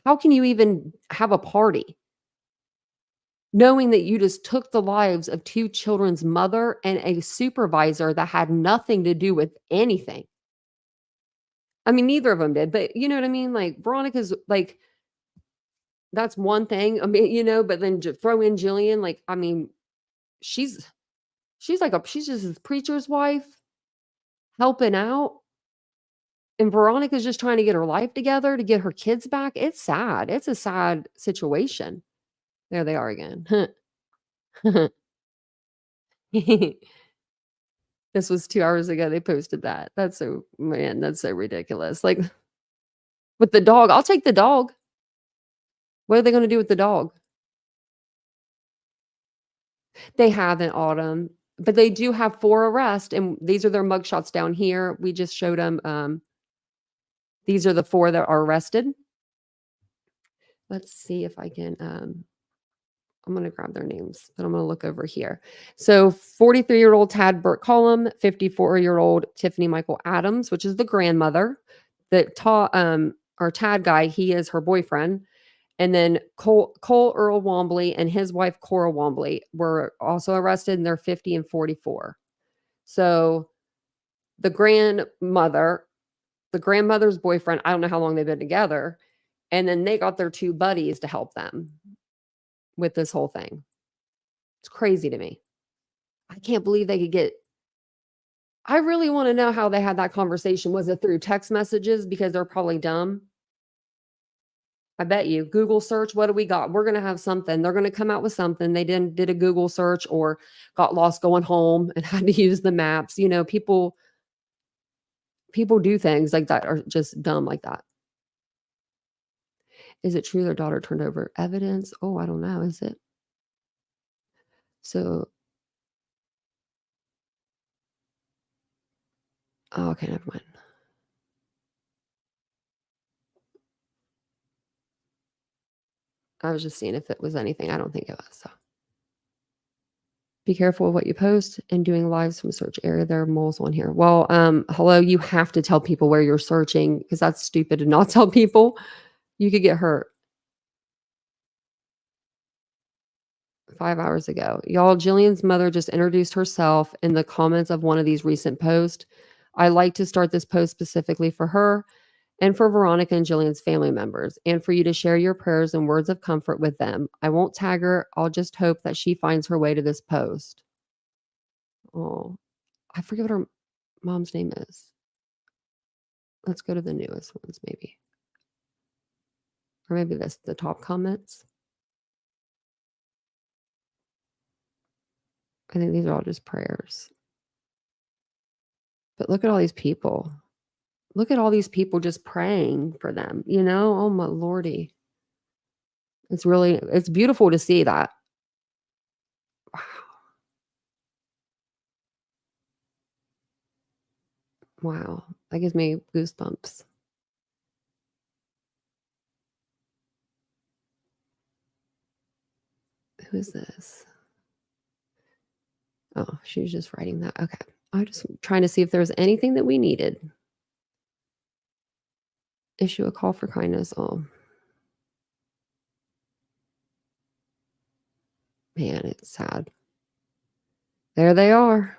Speaker 1: How can you even have a party knowing that you just took the lives of two children's mother and a supervisor that had nothing to do with anything? I mean, neither of them did, but you know what I mean? Like, Veronica's like, that's one thing. I mean, but then throw in Jillian, like, I mean, she's she's just his preacher's wife helping out, and Veronica's just trying to get her life together to get her kids back. It's sad. It's a sad situation. There they are again. This was 2 hours ago they posted that. That's so ridiculous. Like, with the dog, I'll take the dog. What are they gonna do with the dog? They haven't, Autumn, but they do have 4 arrests, and these are their mugshots down here. We just showed them, these are the 4 that are arrested. Let's see if I can, I'm gonna grab their names, but I'm gonna look over here. So 43-year-old Tad Burt Cullum, 54-year-old Tiffany Michael Adams, which is the grandmother. Our Tad guy, he is her boyfriend. And then Cole Earl Wombly and his wife Cora Wombly were also arrested, and they're 50 and 44. So the grandmother's boyfriend, I don't know how long they've been together, and then they got their 2 buddies to help them with this whole thing. It's crazy to me. I can't believe they could get. I really want to know how they had that conversation. Was it through text messages because they're probably dumb? I bet you. Google search, what do we got? We're gonna have something. They're gonna come out with something. They did a Google search or got lost going home and had to use the maps. People do things like that are just dumb like that. Is it true their daughter turned over evidence? Oh, I don't know. Is it? So, oh, okay, never mind. I was just seeing if it was anything. I don't think it was. So. Be careful of what you post and doing lives from search area. There are moles on here. Well, hello, you have to tell people where you're searching because that's stupid to not tell people. You could get hurt. 5 hours ago. Y'all, Jillian's mother just introduced herself in the comments of one of these recent posts. I like to start this post specifically for her and for Veronica and Jillian's family members, and for you to share your prayers and words of comfort with them. I won't tag her. I'll just hope that she finds her way to this post. Oh, I forget what her mom's name is. Let's go to the newest ones, maybe. Or maybe the top comments. I think these are all just prayers. But look at all these people. Look at all these people just praying for them, Oh my lordy. It's beautiful to see that. Wow. Wow. That gives me goosebumps. Who is this? Oh, she was just writing that. Okay. I just trying to see if there was anything that we needed. Issue a call for kindness. Oh. Man, it's sad. There they are.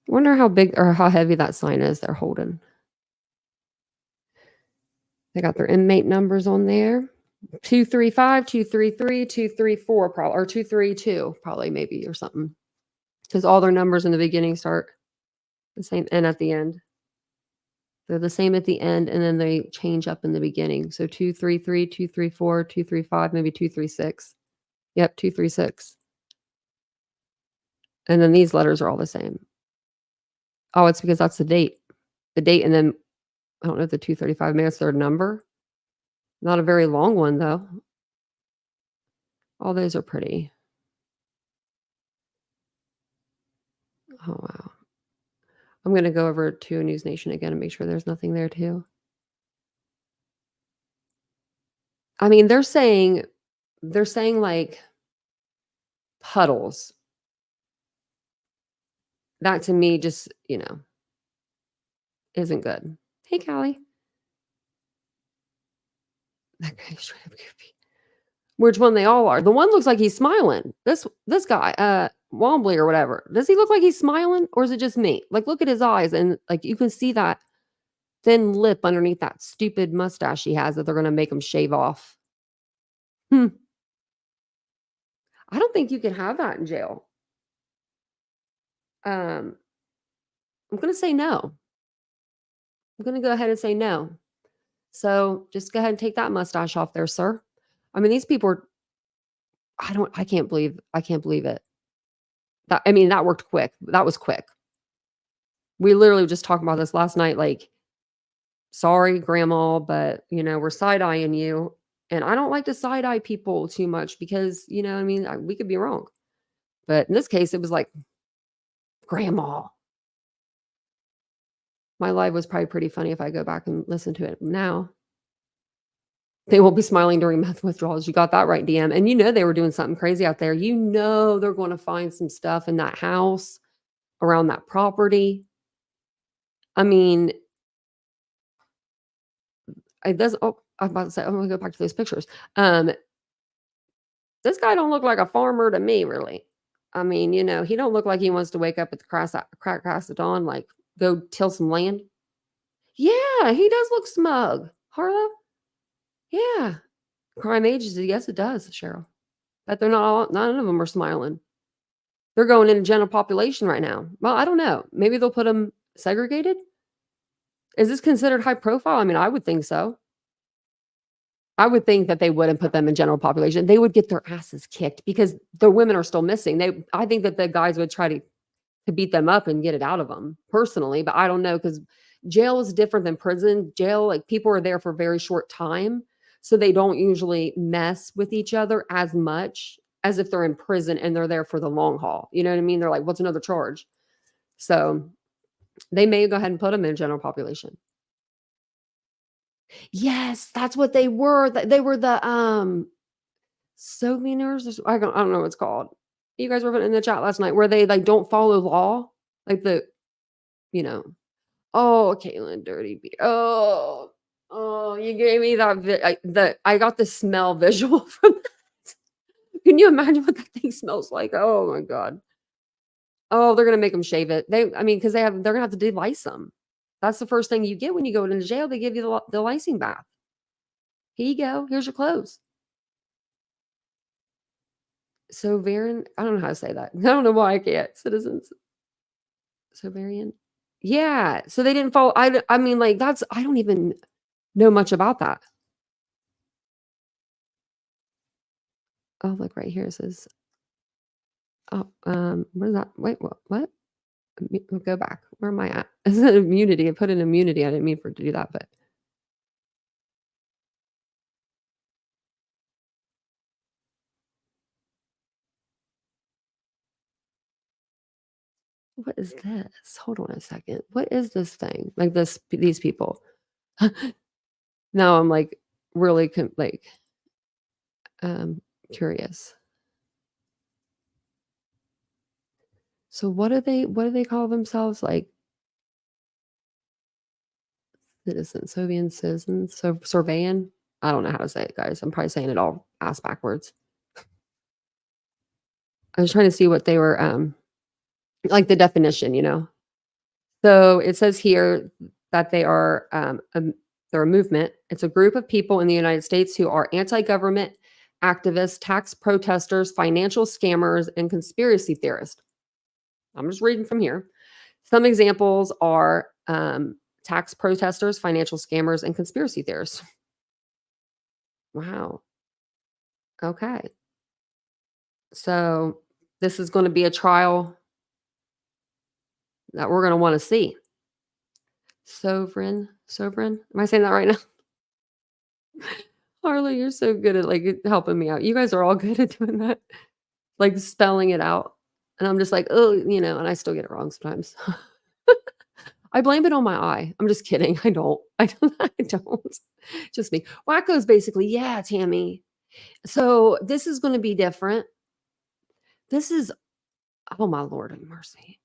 Speaker 1: Wonder how big or how heavy that sign is they're holding. They got their inmate numbers on there. 235, 233, 234, probably, or 232, probably, maybe, or something. Because all their numbers in the beginning start the same and at the end. They're the same at the end, and then they change up in the beginning. So 233, 234, 235, maybe 236. Yep, 236. And then these letters are all the same. Oh, it's because that's the date. The date, and then I don't know if the 235, maybe it's their number. Not a very long one, though. All those are pretty. Oh, wow. I'm gonna go over to News Nation again and make sure there's nothing there too. I mean, they're saying, like, puddles. That to me just, isn't good. Hey, Callie. That guy's straight up goofy. Which one they all are. The one looks like he's smiling. This guy, Wombly or whatever. Does he look like he's smiling, or is it just me? Like, look at his eyes, and, like, you can see that thin lip underneath that stupid mustache he has that they're gonna make him shave off. Hmm. I don't think you can have that in jail. Um, I'm gonna say no. I'm gonna go ahead and say no. So, just go ahead and take that mustache off there, sir. I mean, these people are I can't believe it. That worked quick. That was quick. We literally were just talking about this last night, like, "Sorry, grandma, but, we're side-eyeing you." And I don't like to side-eye people too much because, we could be wrong. But in this case, it was like, "Grandma." My life was probably pretty funny if I go back and listen to it now. They won't be smiling during meth withdrawals. You got that right, DM. And they were doing something crazy out there. They're gonna find some stuff in that house, around that property. I mean, it does I'm about to say, I'm gonna go back to those pictures. This guy don't look like a farmer to me, really. I mean, he don't look like he wants to wake up at the crack of dawn, like, go till some land. Yeah, he does look smug. Harlow? Yeah. Crime agency, yes, it does, Cheryl. But none of them are smiling. They're going into general population right now. Well, I don't know. Maybe they'll put them segregated? Is this considered high profile? I mean, I would think so. I would think that they wouldn't put them in general population. They would get their asses kicked because the women are still missing. I think that the guys would try to beat them up and get it out of them personally, but I don't know because jail is different than prison. Jail, like, people are there for a very short time, so they don't usually mess with each other as much as if they're in prison and they're there for the long haul. You know what I mean? They're like, "What's another charge?" So they may go ahead and put them in general population. Yes, that's what they were. They were the souvenirs. I don't know what it's called. You guys were putting in the chat last night where they, like, don't follow law, like you know. Oh, Caitlin, dirty oh, you gave me that I got the smell visual from that. Can you imagine what that thing smells like? Oh my god. Oh, they're gonna make them shave it. Because they're gonna have to de-lice them. That's the first thing you get when you go into jail. They give you the licing bath. Here you go. Here's your clothes. So Varin, I don't know how to say that. I don't know why I can't. Citizens. So Varian. Yeah. So they didn't follow. I mean, like, I don't even know much about that. Oh, look right here. It says, oh, what is that? Wait, what? Go back. Where am I at? It said immunity. I put in immunity. I didn't mean for it to do that, but what is this? Hold on a second. What is this thing? Like these people. Now I'm like really um curious. So what do they call themselves? Like citizens, Soviet citizens, so surveying. I don't know how to say it, guys. I'm probably saying it all ass backwards. I was trying to see what they were like the definition. So it says here that they're a movement. It's a group of people in the United States who are anti-government activists, tax protesters, financial scammers, and conspiracy theorists. I'm just reading from here. Some examples are tax protesters, financial scammers, and conspiracy theorists. Wow. Okay. So this is going to be a trial that we're going to want to see. Sovereign. Am I saying that right now? Harley, you're so good at like helping me out. You guys are all good at doing that, like spelling it out. And I'm just like, oh, and I still get it wrong sometimes. I blame it on my eye. I'm just kidding. I don't. I don't. I don't. Just me. Wacko's basically, yeah, Tammy. So this is going to be different. This is, oh my Lord have mercy.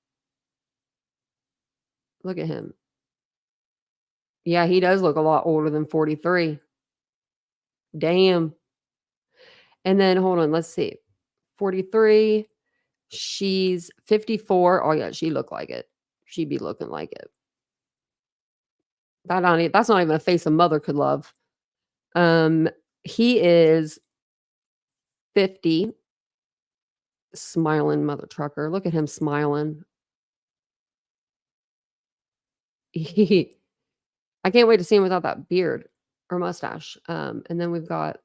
Speaker 1: Look at him. Yeah, he does look a lot older than 43. Damn. And then hold on, let's see. 43. She's 54. Oh yeah, she looked like it. She'd be looking like it. That's not even a face a mother could love. He is 50. Smiling mother trucker. Look at him smiling. I can't wait to see him without that beard or mustache. And then we've got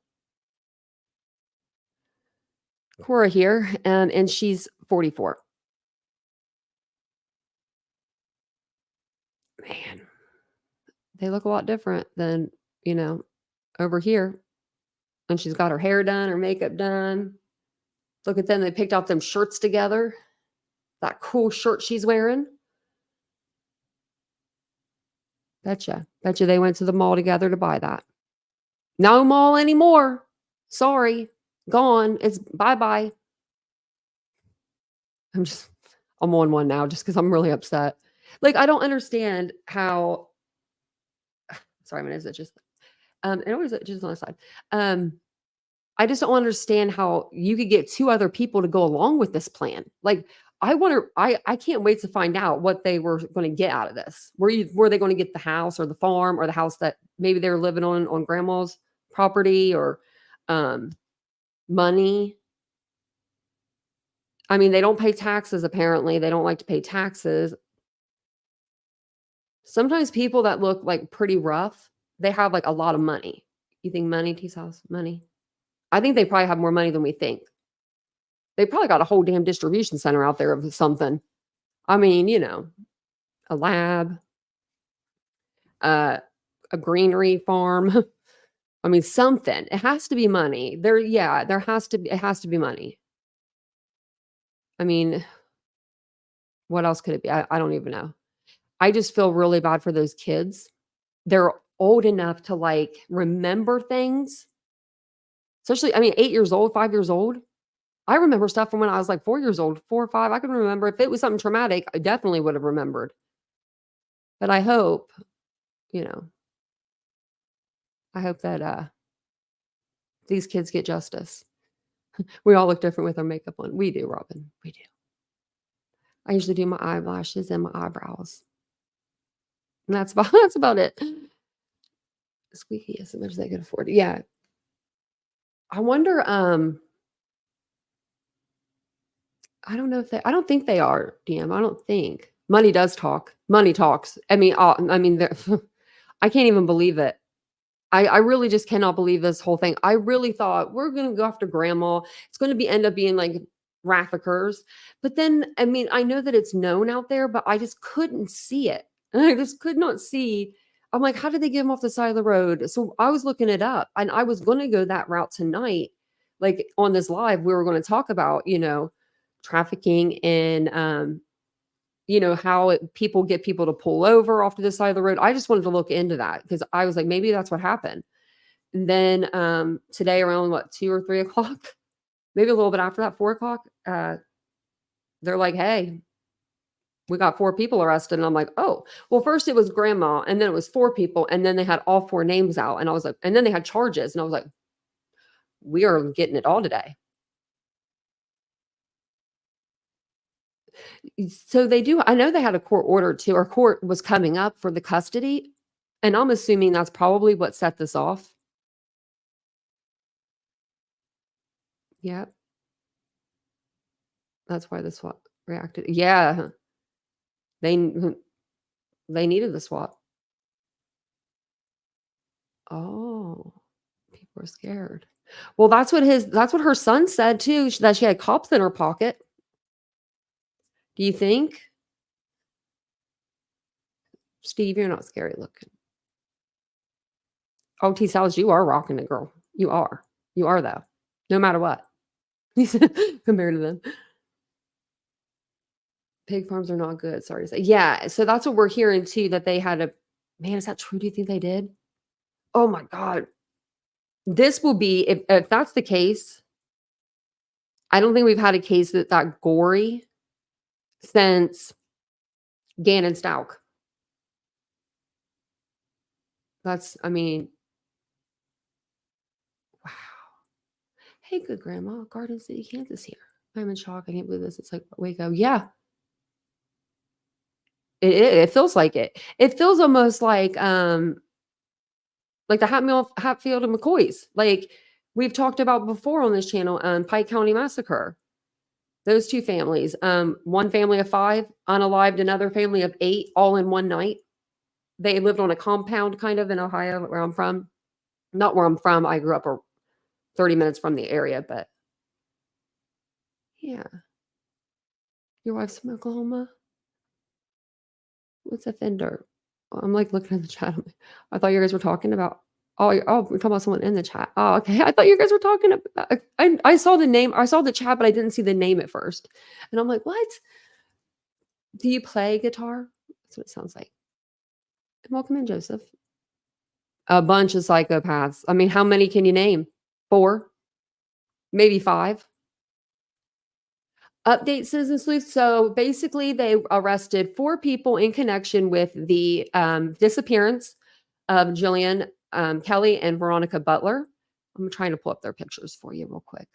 Speaker 1: Cora here, and she's 44. Man, they look a lot different than, over here. And she's got her hair done, her makeup done. Look at them. They picked out them shirts together. That cool shirt she's wearing. Betcha they went to the mall together to buy that. No mall anymore. Sorry. Gone. It's bye-bye. I'm on one now just because I'm really upset. Like, I don't understand how sorry, my nose itches. It always itches on the side. I just don't understand how you could get 2 other people to go along with this plan. Like, I can't wait to find out what they were gonna get out of this. Were they gonna get the house or the farm or the house that maybe they were living on grandma's property or, money? I mean, they don't pay taxes apparently. They don't like to pay taxes. Sometimes people that look, like, pretty rough, they have, like, a lot of money. You think money, T's house? Money? I think they probably have more money than we think. They probably got a whole damn distribution center out there of something. I mean, a lab, uh, a greenery farm. I mean, something. It has to be money. There has to be it has to be money. I mean, what else could it be? I don't even know. I just feel really bad for those kids. They're old enough to, like, remember things. Especially, I mean, 8 years old, 5 years old. I remember stuff from when I was, like, 4 years old, 4 or 5. I can remember if it was something traumatic, I definitely would have remembered. But you know, I hope that, these kids get justice. We all look different with our makeup on. We do, Robin. We do. I usually do my eyelashes and my eyebrows. And that's about that's about it. Squeaky as much as they could afford. Yeah. I wonder, I don't know if I don't think they are, DM. I don't think. Money does talk. Money talks. They're I can't even believe it. I really just cannot believe this whole thing. I really thought we're gonna go after grandma. It's gonna end up being like traffickers. But then, I mean, I know that it's known out there, but I just couldn't see it. I just could not see. I'm like, how did they get him off the side of the road? So I was looking it up and I was gonna go that route tonight. Like on this live, we were going to talk about, trafficking and how people get people to pull over off to the side of the road. I just wanted to look into that because I was like, maybe that's what happened. And then today around 2 or 3 o'clock, maybe a little bit after that, 4 o'clock, they're like, hey, we got 4 people arrested. And I'm like, oh, well, first it was grandma and then it was 4 people. And then they had all 4 names out. And I was like, and then they had charges. And I was like, we are getting it all today. So they do I know they had a court order too, or court was coming up for the custody, and I'm assuming that's probably what set this off. Yep, that's why the SWAT reacted. Yeah, they they needed the SWAT. Oh, people were scared. Well, that's what her son said too, that she had cops in her pocket. Do you think? Steve, you're not scary looking. Oh, T Sal's, you are rocking it, girl. You are. You are though. No matter what. Compared to them. Pig farms are not good, sorry to say. Yeah, so that's what we're hearing too, that they had a man, is that true? Do you think they did? Oh my god. This will be if that's the case, I don't think we've had a case that gory since Gannon Stauch. That's I mean, wow. Hey, good grandma, Garden City, Kansas here. I'm in shock. I can't believe this. It's like Waco. Yeah, it feels like it. It feels almost like the Hatfield and McCoys. Like we've talked about before on this channel, Pike County Massacre. Those two families, one family of 5, unalived another family of 8, all in one night. They lived on a compound kind of in Ohio, where I'm from. Not where I'm from. I grew up 30 minutes from the area, but yeah. Your wife's from Oklahoma? What's a fender? I'm like looking at the chat. I thought you guys were talking about. Oh, we're talking about someone in the chat. Oh, okay. I thought you guys were talking about. I saw the name. I saw the chat, but I didn't see the name at first. And I'm like, what? Do you play guitar? That's what it sounds like. Welcome in, Joseph. A bunch of psychopaths. I mean, how many can you name? 4, maybe 5. Update Citizen Sleuth. So basically, they arrested 4 people in connection with the disappearance of Jilian Kelley and Veronica Butler. I'm trying to pull up their pictures for you real quick.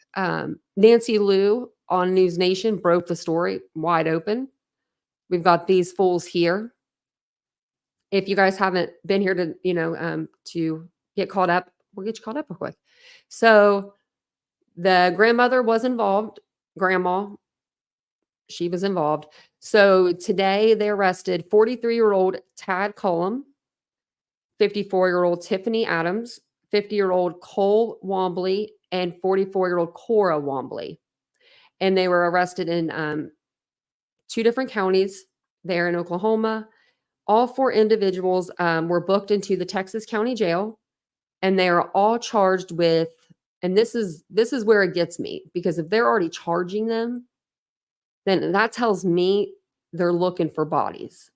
Speaker 1: Nancy Liu on News Nation broke the story wide open. We've got these fools here. If you guys haven't been here to get caught up, we'll get you caught up real quick. So the grandmother was involved. Grandma, she was involved. So today they arrested 43-year-old Tad Cullum, 54-year-old Tiffany Adams, 50-year-old Cole Wombley, and 44-year-old Cora Wombley. And they were arrested in 2 different counties there in Oklahoma. All 4 individuals were booked into the Texas County Jail, and they are all charged with, and this is where it gets me, because if they're already charging them, then that tells me they're looking for bodies.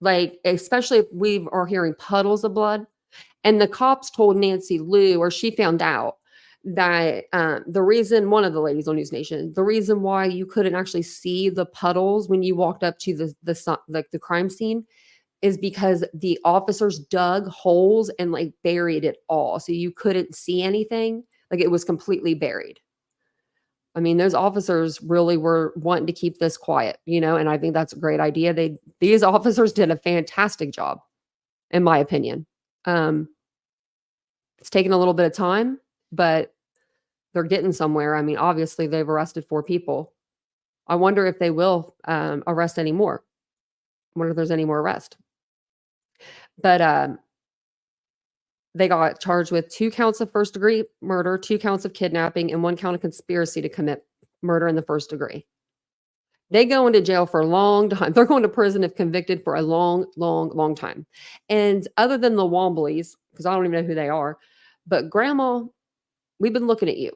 Speaker 1: Like, especially if we are hearing puddles of blood. And the cops told Nancy Liu, or she found out, that the reason, one of the ladies on News Nation, the reason why you couldn't actually see the puddles when you walked up to the crime scene is because the officers dug holes and like buried it all. So you couldn't see anything. Like it was completely buried. I mean, those officers really were wanting to keep this quiet, and I think that's a great idea. These officers did a fantastic job, in my opinion. It's taken a little bit of time, but they're getting somewhere. I mean, obviously they've arrested 4 people. I wonder if they will arrest any more. I wonder if there's any more arrests. But they got charged with 2 counts of first-degree murder, 2 counts of kidnapping, and 1 count of conspiracy to commit murder in the first degree. They go into jail for a long time. They're going to prison if convicted for a long, long, long time. And other than the Wombleys, because I don't even know who they are, but Grandma, we've been looking at you.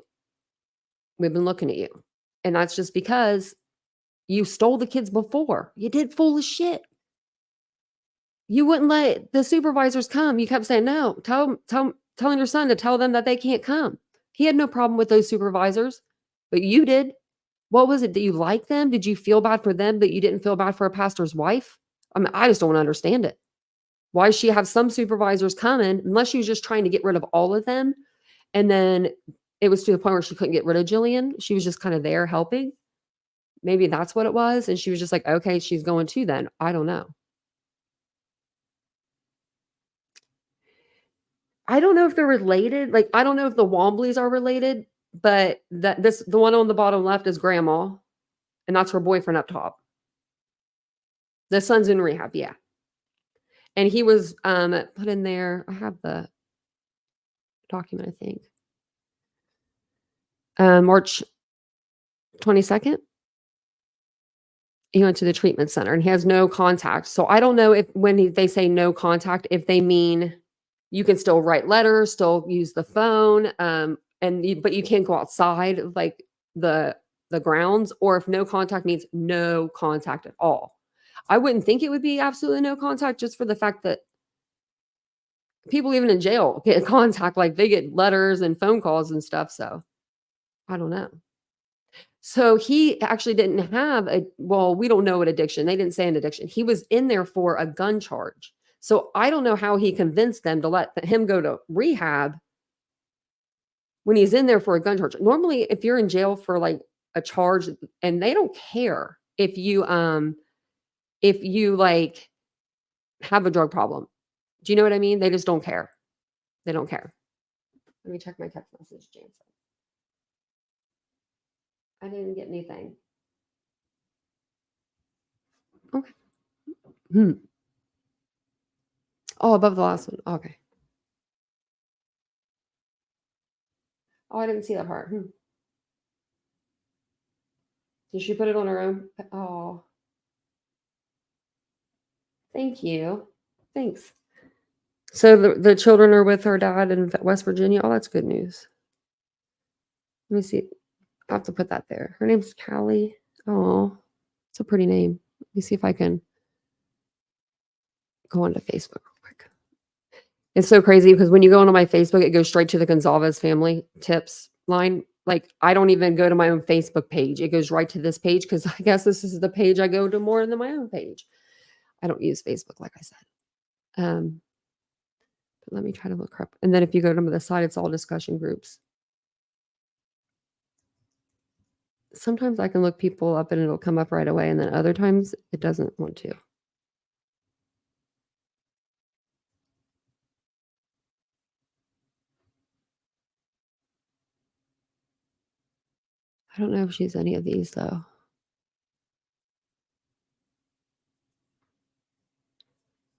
Speaker 1: We've been looking at you. And that's just because you stole the kids before. You did foolish shit. You wouldn't let the supervisors come. You kept saying, no, telling your son to tell them that they can't come. He had no problem with those supervisors, but you did. What was it? Did you like them? Did you feel bad for them, but you didn't feel bad for a pastor's wife? I mean, I just don't understand it. Why she have some supervisors coming, unless she was just trying to get rid of all of them. And then it was to the point where she couldn't get rid of Jilian. She was just kind of there helping. Maybe that's what it was, and she was just like, "Okay, she's going too then." I don't know. I don't know if they're related, like, I don't know if the Wombleys are related, but the one on the bottom left is grandma, and that's her boyfriend up top. The son's in rehab, yeah, and he was, put in there. I have the document, I think. March 22nd, he went to the treatment center, and he has no contact, so I don't know if when they say no contact, if they mean you can still write letters, still use the phone, but you can't go outside of, like, the the grounds, or if no contact means no contact at all. I wouldn't think it would be absolutely no contact just for the fact that people even in jail get contact, like, they get letters and phone calls and stuff, so I don't know. So he actually didn't have we don't know what addiction. They didn't say an addiction. He was in there for a gun charge. So I don't know how he convinced them to let him go to rehab when he's in there for a gun charge. Normally, if you're in jail for like a charge and they don't care if you like have a drug problem. Do you know what I mean? They just don't care. They don't care. Let me check my text message, Jansen. I didn't get anything. Okay. Hmm. Oh, above the last one. Okay. Oh, I didn't see that part. Did she put it on her own? Oh, thank you. Thanks. So the children are with her dad in West Virginia. Oh, that's good news. Let me see. I have to put that there. Her name's Callie. Oh, it's a pretty name. Let me see if I can go onto Facebook real quick. It's so crazy because when you go onto my Facebook, it goes straight to the Gonzalez family tips line. Like, I don't even go to my own Facebook page. It goes right to this page because I guess this is the page I go to more than my own page. I don't use Facebook, like I said. But let me try to look her up. And then if you go to the side, it's all discussion groups. Sometimes I can look people up and it'll come up right away, and then other times it doesn't want to. I don't know if she's any of these though.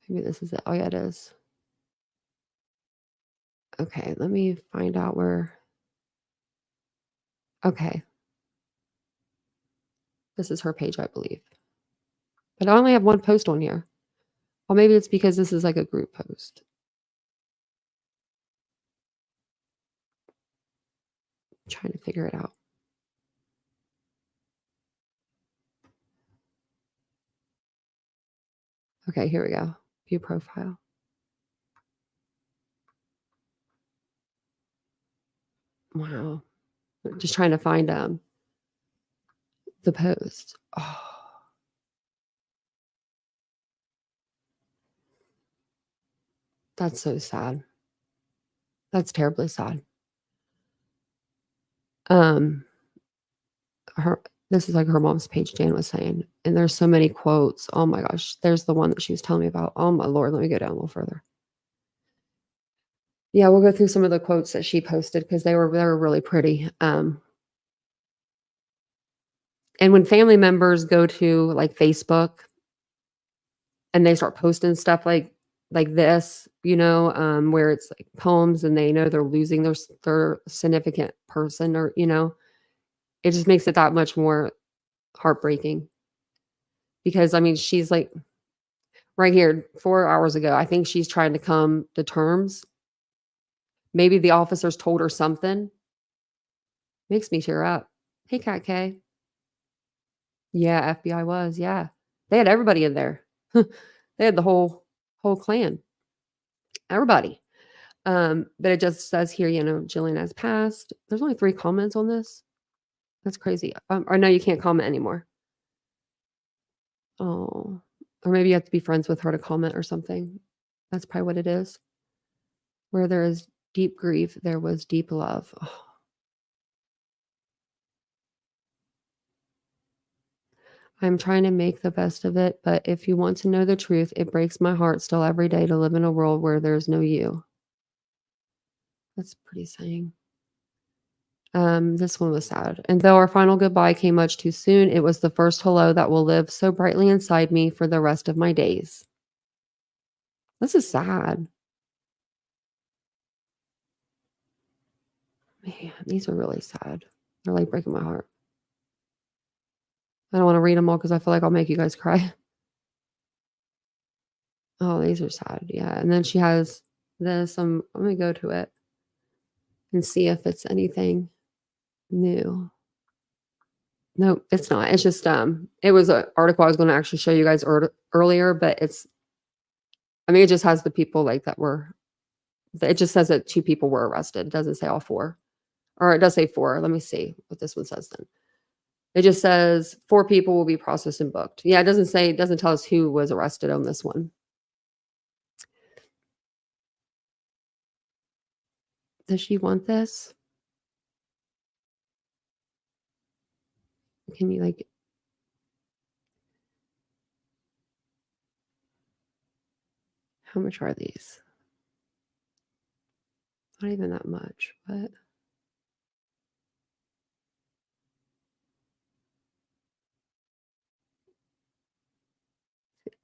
Speaker 1: Maybe this is it. Oh yeah, it is. Okay, let me find out where. Okay. This is her page, I believe. But I only have one post on here. Or maybe it's because this is like a group post. I'm trying to figure it out. Okay, here we go. View profile. Wow. Just trying to find the post. Oh, that's so sad. That's terribly sad. Her This is like her mom's page, Jan was saying, and there's so many quotes. Oh my gosh, there's the one that she was telling me about. Oh my lord, let me go down a little further. Yeah, we'll go through some of the quotes that she posted because they were really pretty. And when family members go to like Facebook and they start posting stuff like this, where it's like poems and they know they're losing their significant person, or it just makes it that much more heartbreaking. Because I mean, she's like right here 4 hours ago, I think she's trying to come to terms. Maybe the officers told her something. Makes me tear up. Hey, Cat K. Yeah, FBI was. Yeah, they had everybody in there. They had the whole clan, everybody. But it just says here, Jillian has passed. There's only 3 comments on this. That's crazy. Or no, you can't comment anymore. Oh, or maybe you have to be friends with her to comment or something. That's probably what it is. Where there is deep grief, there was deep love. Oh, I'm trying to make the best of it, but if you want to know the truth, it breaks my heart still every day to live in a world where there's no you. That's pretty saying. This one was sad. And though our final goodbye came much too soon, it was the first hello that will live so brightly inside me for the rest of my days. This is sad. Man, these are really sad. They're like breaking my heart. I don't want to read them all because I feel like I'll make you guys cry. Oh, these are sad. Yeah. And then she has this. I'm going to go to it and see if it's anything new. No, it's not. It's just it was an article I was going to actually show you guys earlier, but it just has the people like that were. It just says that 2 people were arrested. It doesn't say all 4, or it does say 4. Let me see what this one says then. It just says 4 people will be processed and booked. Yeah, it doesn't tell us who was arrested on this one. Does she want this? Can you like? How much are these? Not even that much, but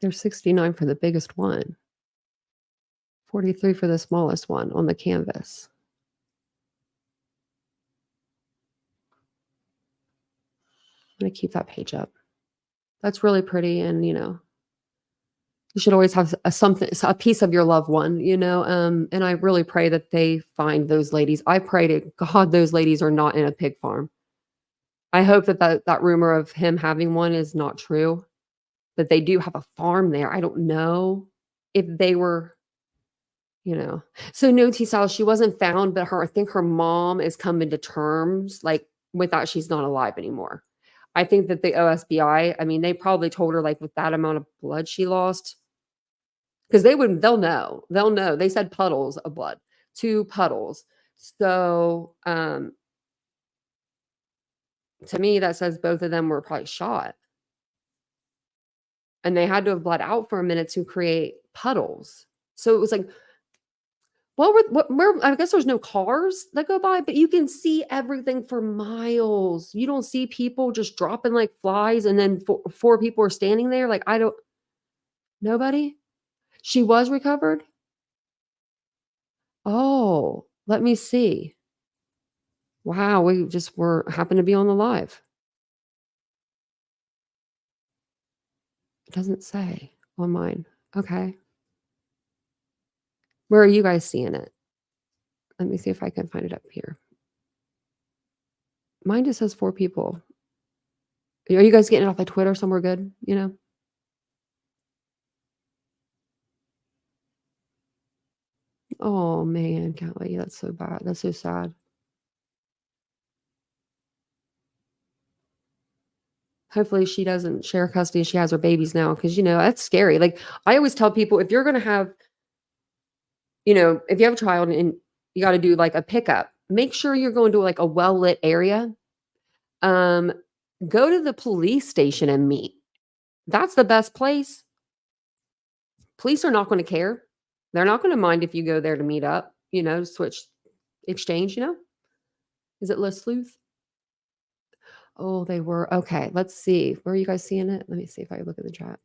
Speaker 1: there's 69 for the biggest one. 43 for the smallest one on the canvas. I'm gonna keep that page up. That's really pretty, and you should always have a piece of your loved one, and I really pray that they find those ladies. I pray to God those ladies are not in a pig farm. I hope that rumor of him having one is not true, that they do have a farm there. I don't know if they were, So no, T-Sal, she wasn't found, but I think her mom is coming to terms, like, with that she's not alive anymore. I think that the OSBI, they probably told her, like, with that amount of blood she lost, because they'll know. They'll know. They said puddles of blood, 2 puddles. So, to me, that says both of them were probably shot. And they had to have bled out for a minute to create puddles. So it was like, where I guess there's no cars that go by, but you can see everything for miles. You don't see people just dropping like flies and then 4 people are standing there. Like, nobody? She was recovered? Oh, let me see. Wow, we just happened to be on the live. It doesn't say on mine. Okay. Where are you guys seeing it? Let me see if I can find it up here. Mine just says 4 people. Are you guys getting it off of Twitter somewhere good, Oh, man, Kelly, that's so bad. That's so sad. Hopefully, she doesn't share custody. She has her babies now because, that's scary. Like, I always tell people, if you're gonna have if you have a child and you gotta do, like, a pickup, make sure you're going to, like, a well-lit area. Um, go to the police station and meet. That's the best place. Police are not gonna care. They're not gonna mind if you go there to meet up, switch exchange. Is it Les Sleuth? Oh, they were. Okay, let's see. Where are you guys seeing it? Let me see if I look at the chat.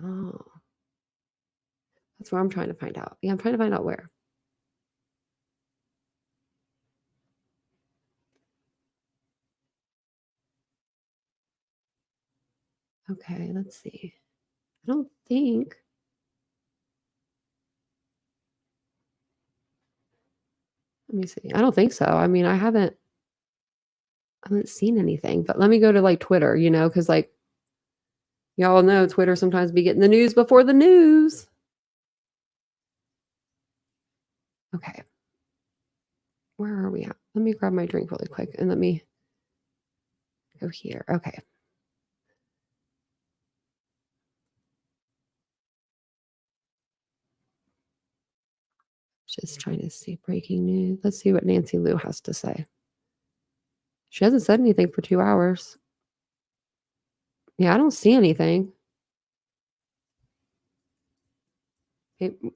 Speaker 1: Oh, that's where I'm trying to find out. Yeah, I'm trying to find out where. Okay, let's see. I don't think. Let me see. I don't think so. I haven't seen anything, but let me go to like Twitter, because like y'all know Twitter sometimes be getting the news before the news. Okay. Where are we at? Let me grab my drink really quick and let me go here. Okay. Just trying to see breaking news. Let's see what Nancy Lou has to say. She hasn't said anything for 2 hours. Yeah, I don't see anything.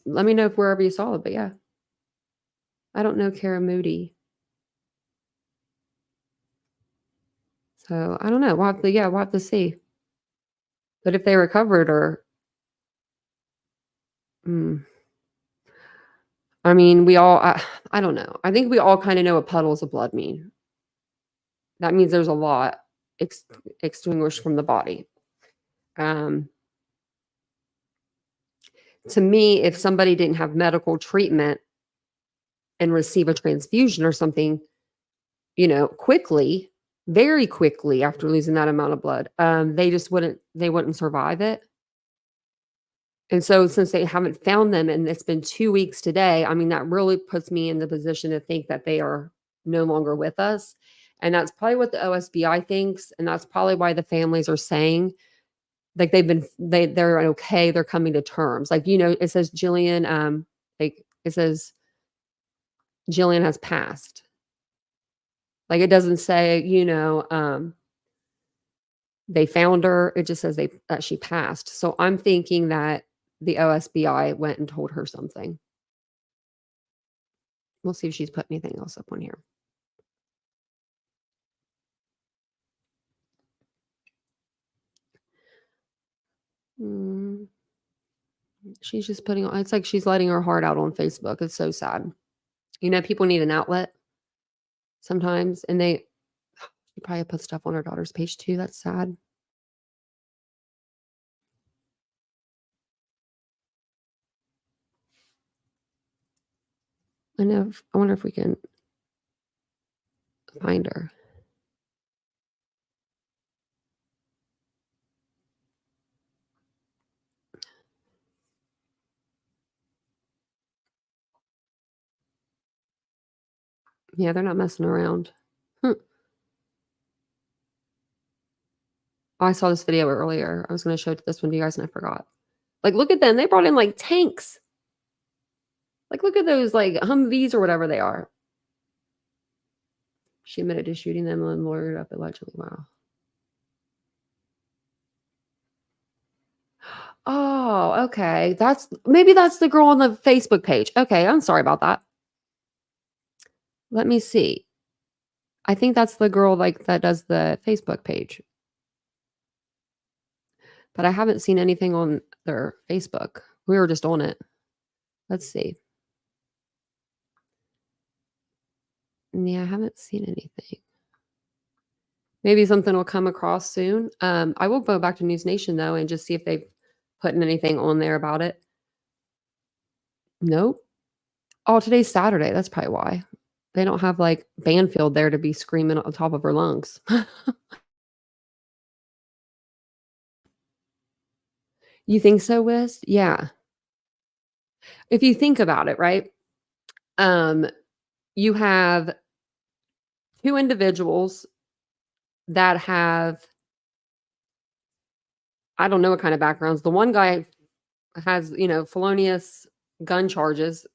Speaker 1: Let me know if wherever you saw it, but yeah. I don't know Kara Moody. So, I don't know. We'll have to see. But if they recovered or mm, I mean, I don't know. I think we all kinda know what puddles of blood mean. That means there's a lot ex extinguished from the body. Um, to me, if somebody didn't have medical treatment and receive a transfusion or something, quickly, very quickly after losing that amount of blood, they wouldn't survive it. And so since they haven't found them and it's been 2 weeks today, I mean, that really puts me in the position to think that they are no longer with us. And that's probably what the OSBI thinks, and that's probably why the families are saying, like, they're okay, they're coming to terms. Like, it says Jillian, it says Jillian has passed. Like, it doesn't say, they found her, it just says that she passed. So I'm thinking that the OSBI went and told her something. We'll see if she's put anything else up on here. Mm, she's just it's like she's letting her heart out on Facebook. It's so sad. People need an outlet sometimes, and she probably put stuff on her daughter's page too. That's sad. I wonder if we can find her. Yeah, they're not messing around. Hmm. Oh, I saw this video earlier. I was going to show this one to you guys and I forgot. Like, look at them. They brought in like tanks. Like, look at those like Humvees or whatever they are. She admitted to shooting them and lawyered up allegedly. Wow. Oh, okay. Maybe that's the girl on the Facebook page. Okay, I'm sorry about that. Let me see. I think that's the girl like that does the Facebook page. But I haven't seen anything on their Facebook. We were just on it. Let's see. Yeah, I haven't seen anything. Maybe something will come across soon. I will go back to News Nation though and just see if they've put anything on there about it. Nope. Oh, today's Saturday. That's probably why. They don't have like Banfield there to be screaming at the top of her lungs. You think so, Wist? Yeah. If you think about it, right? You have two individuals that have, I don't know what kind of backgrounds. The one guy has, felonious gun charges.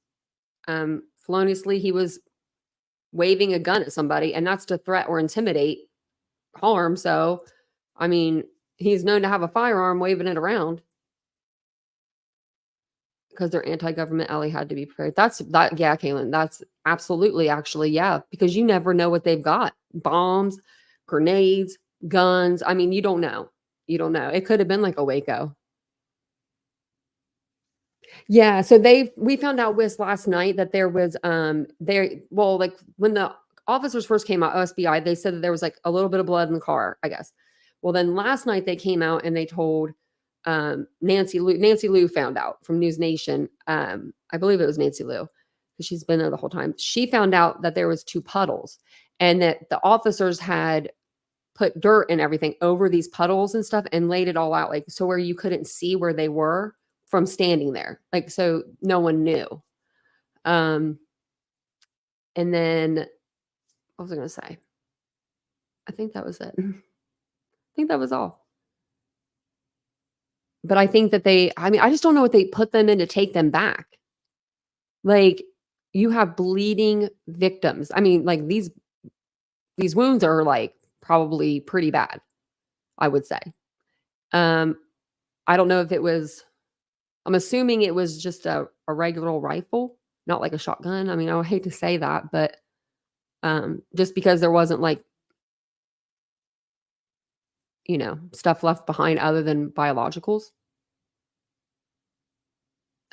Speaker 1: Feloniously, he was waving a gun at somebody, and that's to threat or intimidate harm. So, I mean, he's known to have a firearm waving it around because they're anti-government. Ellie had to be prepared. Yeah, Kaylin, that's absolutely actually, yeah, because you never know what they've got. Bombs, grenades, guns. I mean, you don't know. You don't know. It could have been like a Waco. Yeah, so we found out last night that there was like when the officers first came out, OSBI, they said that there was like a little bit of blood in the car, I guess. Well, then last night they came out and they told Nancy Lou found out from News Nation. I believe it was Nancy Lou because she's been there the whole time. She found out that there was two puddles and that the officers had put dirt and everything over these puddles and stuff and laid it all out, like, so where you couldn't see where they were from standing there. Like, so no one knew. And then what was I going to say? I think that was it. I think that was all. But I think that I just don't know what they put them in to take them back. Like, you have bleeding victims. I mean, like these wounds are like probably pretty bad, I would say. Um, I don't know if it was I'm assuming it was just a regular old rifle, not like a shotgun. I mean, I would hate to say that, but, just because there wasn't, like, stuff left behind other than biologicals.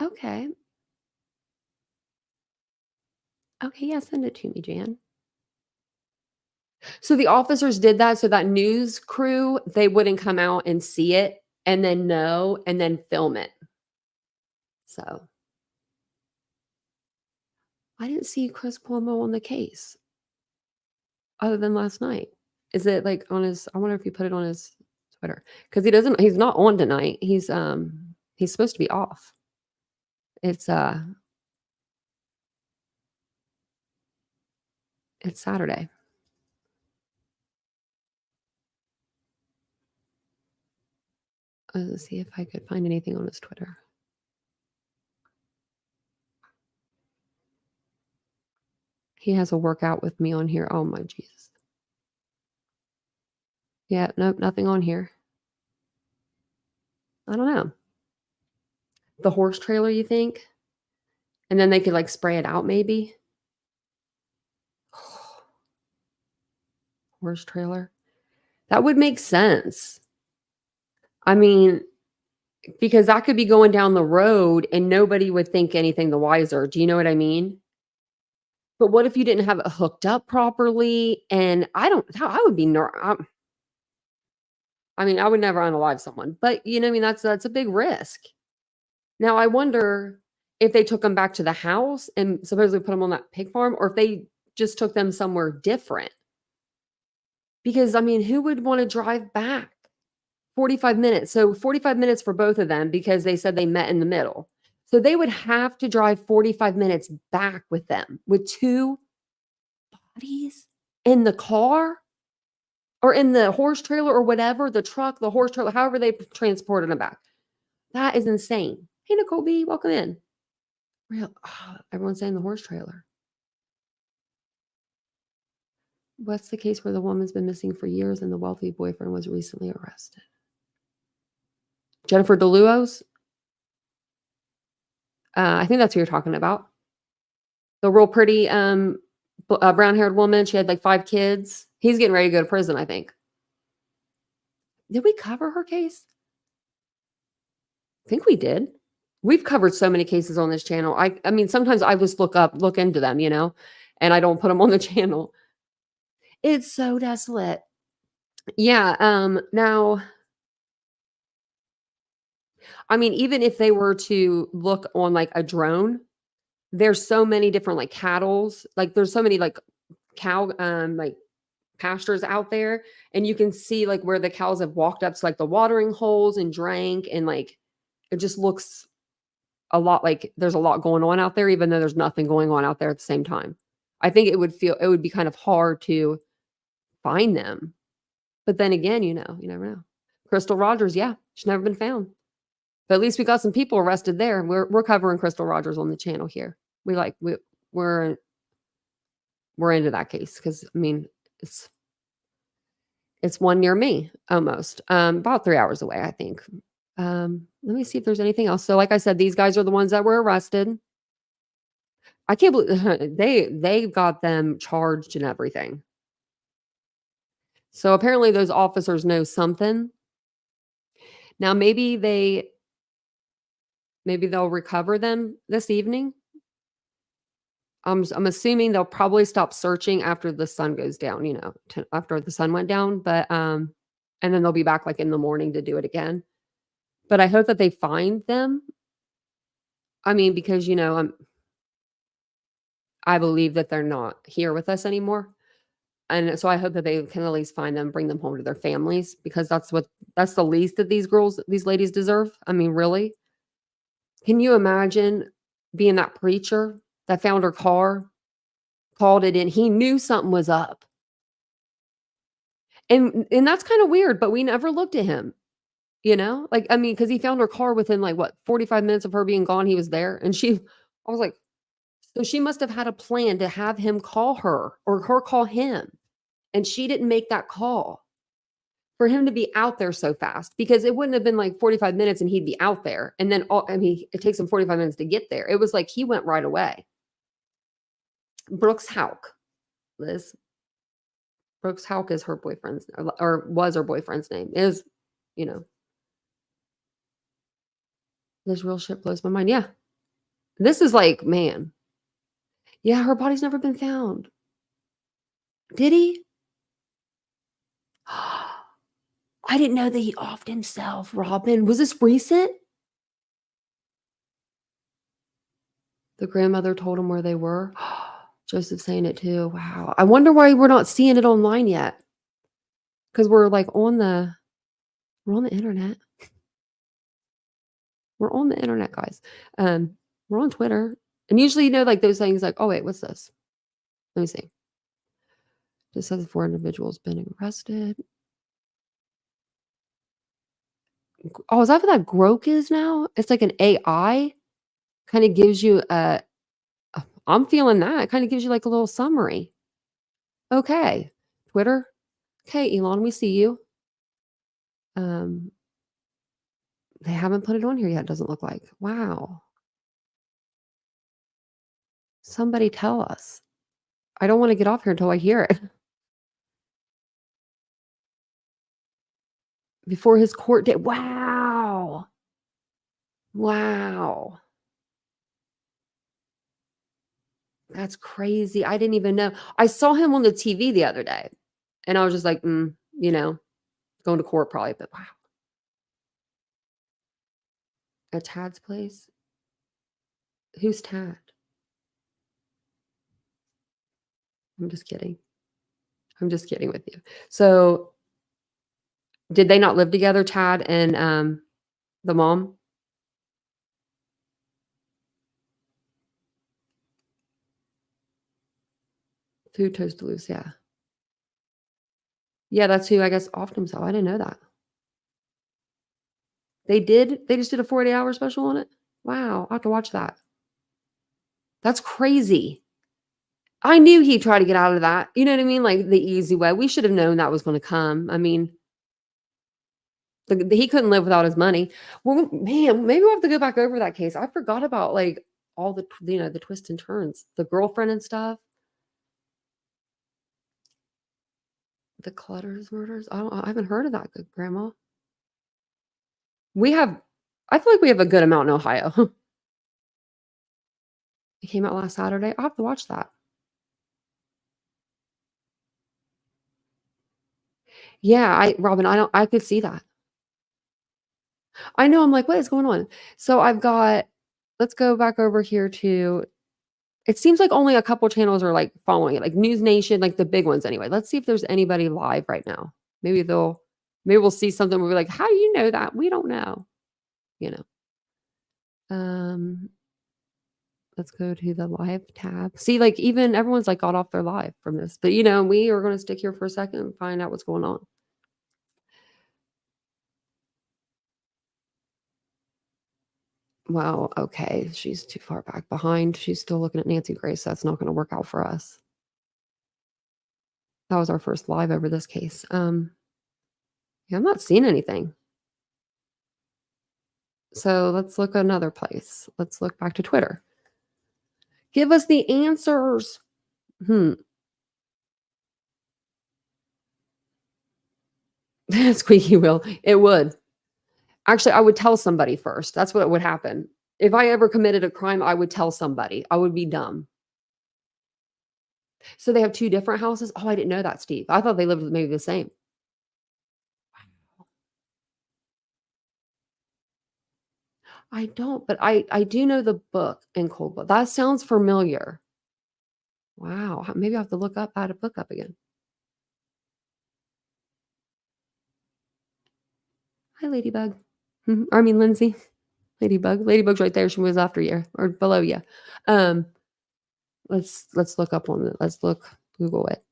Speaker 1: Okay. Okay, yeah, send it to me, Jan. So the officers did that so that news crew, they wouldn't come out and see it and then know and then film it. So, I didn't see Chris Cuomo on the case other than last night. Is it, like, on his I wonder if he put it on his Twitter because he's not on tonight. He's supposed to be off. It's, uh it's Saturday. Let's see if I could find anything on his Twitter. He has a workout with me on here. Oh my Jesus. Yeah, nope, nothing on here. I don't know. The horse trailer, you think? And then they could, like, spray it out maybe? Horse trailer? That would make sense. I mean, because that could be going down the road and nobody would think anything the wiser. Do you know what I mean? But what if you didn't have it hooked up properly? And I don't I would be I mean, I would never unalive someone, but you know what I mean? That's a big risk. Now I wonder if they took them back to the house and supposedly put them on that pig farm or if they just took them somewhere different. Because I mean, who would want to drive back 45 minutes? So 45 minutes for both of them because they said they met in the middle. So they would have to drive 45 minutes back with them with 2 bodies in the car or in the horse trailer or whatever, the truck, the horse trailer, however they transported them back. That is insane. Hey, Nicole B, welcome in. Everyone's saying the horse trailer. What's the case where the woman's been missing for years and the wealthy boyfriend was recently arrested? Jennifer DeLuo's? I think that's who you're talking about. The real pretty, brown-haired woman. She had, like, 5 kids. He's getting ready to go to prison, I think. Did we cover her case? I think we did. We've covered so many cases on this channel. I mean, sometimes I just look into them, and I don't put them on the channel. It's so desolate. Yeah, now, I mean, even if they were to look on, like, a drone, there's so many different, like, cattles, like, there's so many, like, cow, like, pastures out there, and you can see, like, where the cows have walked up to, like, the watering holes and drank, and, like, it just looks a lot like there's a lot going on out there, even though there's nothing going on out there at the same time. I think it would be kind of hard to find them, but then again, you never know. Crystal Rogers, yeah, she's never been found. But at least we got some people arrested there. We're covering Crystal Rogers on the channel here. We're we're into that case because I mean it's one near me almost. About 3 hours away, I think. Let me see if there's anything else. So like I said, these guys are the ones that were arrested. I can't believe they got them charged and everything. So apparently those officers know something. Now maybe they'll recover them this evening. I'm assuming they'll probably stop searching after the sun goes down, after the sun went down, but, and then they'll be back, like, in the morning to do it again. But I hope that they find them. I mean, because, I believe that they're not here with us anymore, and so I hope that they can at least find them, bring them home to their families because that's the least that these ladies deserve. I mean, really? Can you imagine being that preacher that found her car, called it in? He knew something was up. And that's kinda weird, but we never looked at him, Like, I mean, because he found her car within, like, what, 45 minutes of her being gone, he was there, and I was like, so she must have had a plan to have him call her or her call him, and she didn't make that call. for him to be out there so fast because it wouldn't have been like 45 minutes and he'd be out there. And then, I mean, it takes him 45 minutes to get there. It was like he went right away. Brooks Hauk, Liz. Brooks Hauk is her boyfriend's, or was her boyfriend's name. Is, you know, this real shit blows my mind. Yeah. This is like, man. Yeah, her body's never been found. Did he? I didn't know that he offed himself, Robin. Was this recent? The grandmother told him where they were. Joseph saying it too. Wow. I wonder why we're not seeing it online yet. Because we're like we're on the internet. We're on the internet, guys. We're on Twitter. And usually, like those things like, oh wait, what's this? Let me see. Just says 4 individuals been arrested. Oh, is that what that Grok is now? It's like an AI. Kind of gives you I'm feeling that. It kind of gives you like a little summary. Okay. Twitter. Okay, Elon, we see you. They haven't put it on here yet, doesn't look like. Wow. Somebody tell us. I don't want to get off here until I hear it. Before his court date. Wow. Wow. That's crazy. I didn't even know. I saw him on the TV the other day. And I was just like, going to court probably, but wow. At Tad's place? Who's Tad? I'm just kidding. I'm just kidding with you. So, did they not live together, Tad and the mom? Food toast loose, yeah. Yeah, that's who I guess offed himself. I didn't know that. They did? They just did a 48-hour special on it? Wow, I'll have to watch that. That's crazy. I knew he'd try to get out of that. You know what I mean? Like the easy way. We should have known that was going to come. I mean, he couldn't live without his money. Well, man, maybe we'll have to go back over that case. I forgot about like all the the twists and turns, the girlfriend and stuff, the Clutters murders. I haven't heard of that, good grandma. I feel like we have a good amount in Ohio. It came out last Saturday. I'll have to watch that. Yeah, Robin, I could see that. I know. I'm like, what is going on? So let's go back over here to, it seems like only a couple channels are like following it, like News Nation, like the big ones anyway. Let's see if there's anybody live right now. Maybe we'll see something where we're like, how do you know that? We don't know. Let's go to the live tab. See, like even everyone's like got off their live from this, but we are going to stick here for a second and find out what's going on. Well, okay, she's too far back behind. She's still looking at Nancy Grace. That's not going to work out for us. That was our first live over this case. Yeah, I'm not seeing anything. So let's look another place. Let's look back to Twitter. Give us the answers. Squeaky wheel. It would. Actually, I would tell somebody first. That's what would happen. If I ever committed a crime, I would tell somebody. I would be dumb. So they have 2 different houses? Oh, I didn't know that, Steve. I thought they lived maybe the same. I don't, but I do know the book in Cold Blood. That sounds familiar. Wow. Maybe I have to look up how to book up again. Hi, Ladybug. I mean, Lindsay. Ladybug. Ladybug's right there. She was after you or below you. Let's look up on it. Let's Google it.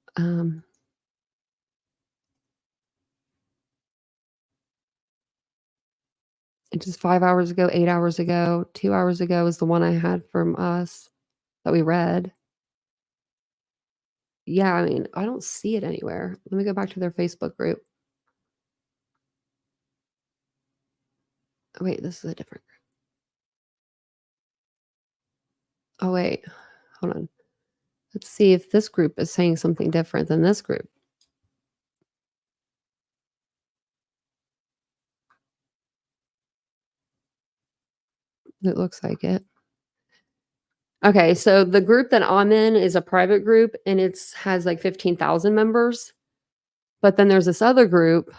Speaker 1: Just 5 hours ago, 8 hours ago, 2 hours ago is the one I had from us that we read. Yeah, I mean, I don't see it anywhere. Let me go back to their Facebook group. Oh, wait, this is a different. Oh, wait, hold on. Let's see if this group is saying something different than this group. It looks like it. Okay, so the group that I'm in is a private group, and it's has like 15,000 members. But then there's this other group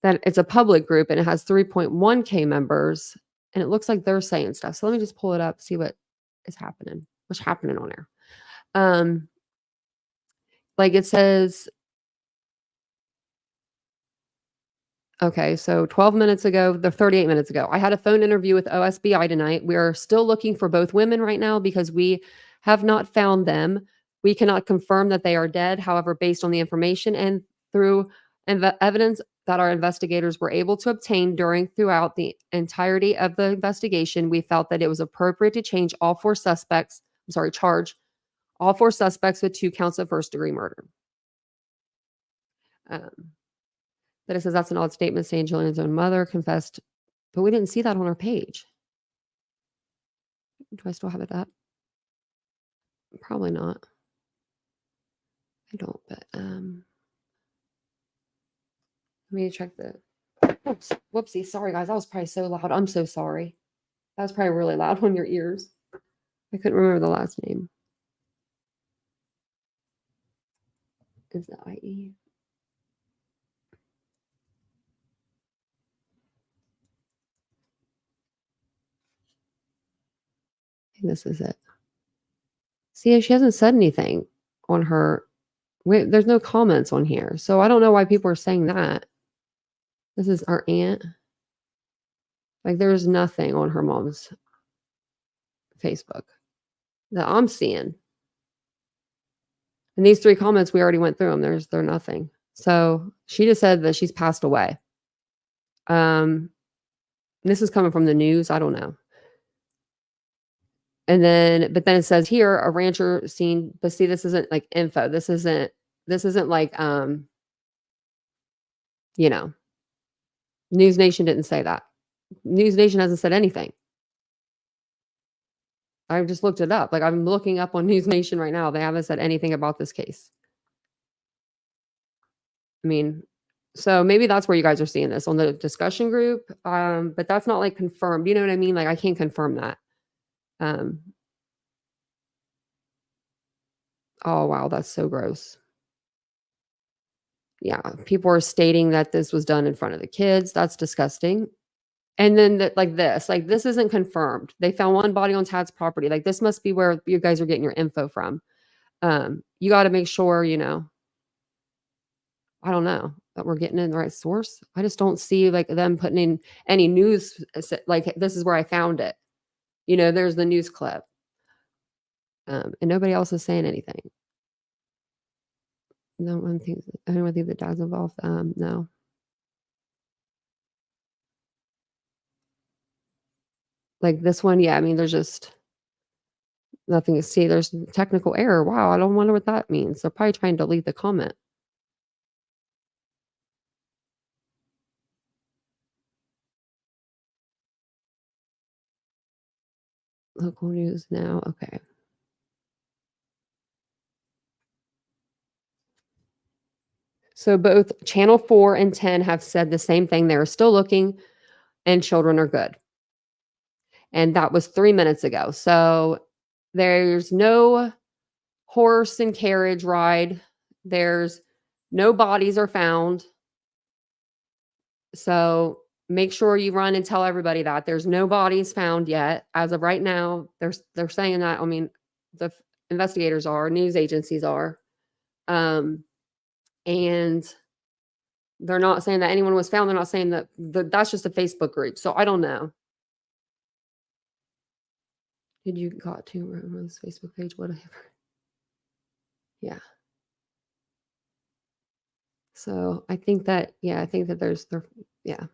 Speaker 1: that it's a public group, and it has 3.1K members, and it looks like they're saying stuff. So let me just pull it up, see what is happening. What's happening on there? Like it says, okay, so 12 minutes ago, 38 minutes ago, I had a phone interview with OSBI tonight. We are still looking for both women right now because we have not found them. We cannot confirm that they are dead. However, based on the information and through evidence that our investigators were able to obtain throughout the entirety of the investigation, we felt that it was appropriate to change charge all four suspects with 2 counts of first-degree murder. Um, But it says that's an odd statement saying Jillian's own mother confessed, but we didn't see that on her page. Do I still have it up? Probably not. I don't, but let me check the oops, whoopsie. Sorry guys, that was probably so loud. I'm so sorry. That was probably really loud on your ears. I couldn't remember the last name. Is it IE? I think this is it. See, she hasn't said anything on her. Wait, there's no comments on here. So I don't know why people are saying that. This is our aunt. Like there's nothing on her mom's Facebook that I'm seeing. And these 3 comments, we already went through them. They're nothing. So she just said that she's passed away. This is coming from the news. I don't know. And then, but then it says here, a rancher seen, but see, this isn't like info. This isn't like, you know, News Nation didn't say that. News Nation hasn't said anything. I just looked it up. Like I'm looking up on News Nation right now. They haven't said anything about this case. I mean, so maybe that's where you guys are seeing this on the discussion group. But that's not like confirmed. You know what I mean? Like I can't confirm that. Oh wow, that's so gross. Yeah, people are stating that this was done in front of the kids. That's disgusting. And then like this isn't confirmed. They found one body on Tad's property. Like this must be where you guys are getting your info from. You got to make sure, I don't know, that we're getting in the right source. I just don't see like them putting in any news like this is where I found it. There's the news clip. And nobody else is saying anything. No one thinks anyone think the dad's involved. No. Like this one, yeah, I mean, there's just nothing to see. There's technical error. Wow, I don't wonder what that means. They're probably trying to delete the comment. Local news now. Okay. So both Channel 4 and 10 have said the same thing. They're still looking and children are good. And that was 3 minutes ago. So there's no horse and carriage ride. There's no bodies are found. So make sure you run and tell everybody that there's no bodies found yet. As of right now, they're saying that. I mean, the investigators are, news agencies are. And they're not saying that anyone was found. They're not saying that that's just a Facebook group. So I don't know. Did you got to Rose Facebook page? Whatever. Yeah. So I think that, yeah, I think that yeah.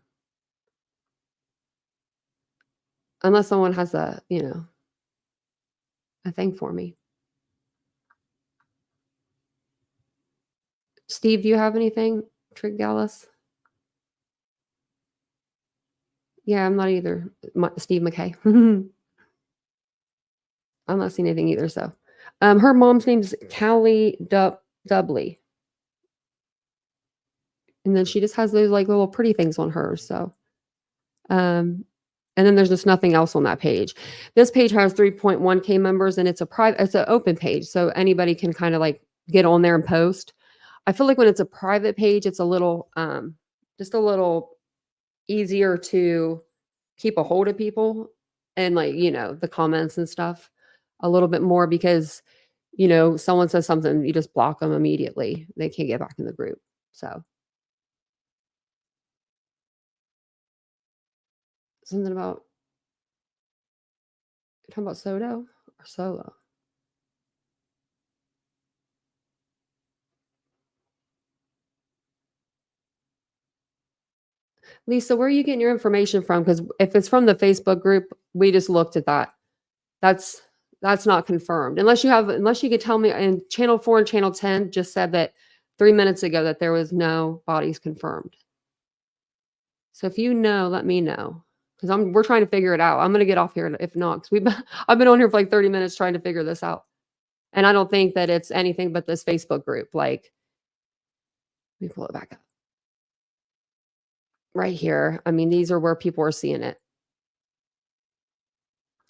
Speaker 1: Unless someone has a thing for me. Steve, do you have anything? Trig Dallas? Yeah, I'm not either. Steve McKay. I'm not seeing anything either, so. Her mom's name's Callie Dubley, and then she just has those, like, little pretty things on hers, so, um, and then there's just nothing else on that page. This page has 3.1K members, and it's an open page, so anybody can kinda, like, get on there and post. I feel like when it's a private page, it's a little, just a little easier to keep a hold of people and, like, the comments and stuff a little bit more because, someone says something, you just block them immediately. They can't get back in the group. So, something about you're talking about Soto or Solo? Lisa, where are you getting your information from? Because if it's from the Facebook group, we just looked at that. That's that's not confirmed. Unless you could tell me, and channel 4 and channel 10 just said that 3 minutes ago that there was no bodies confirmed. So if you know, let me know, because we're trying to figure it out. I'm gonna get off here if not, because I've been on here for like 30 minutes trying to figure this out, and I don't think that it's anything but this Facebook group. Like, let me pull it back up right here. I mean, these are where people are seeing it,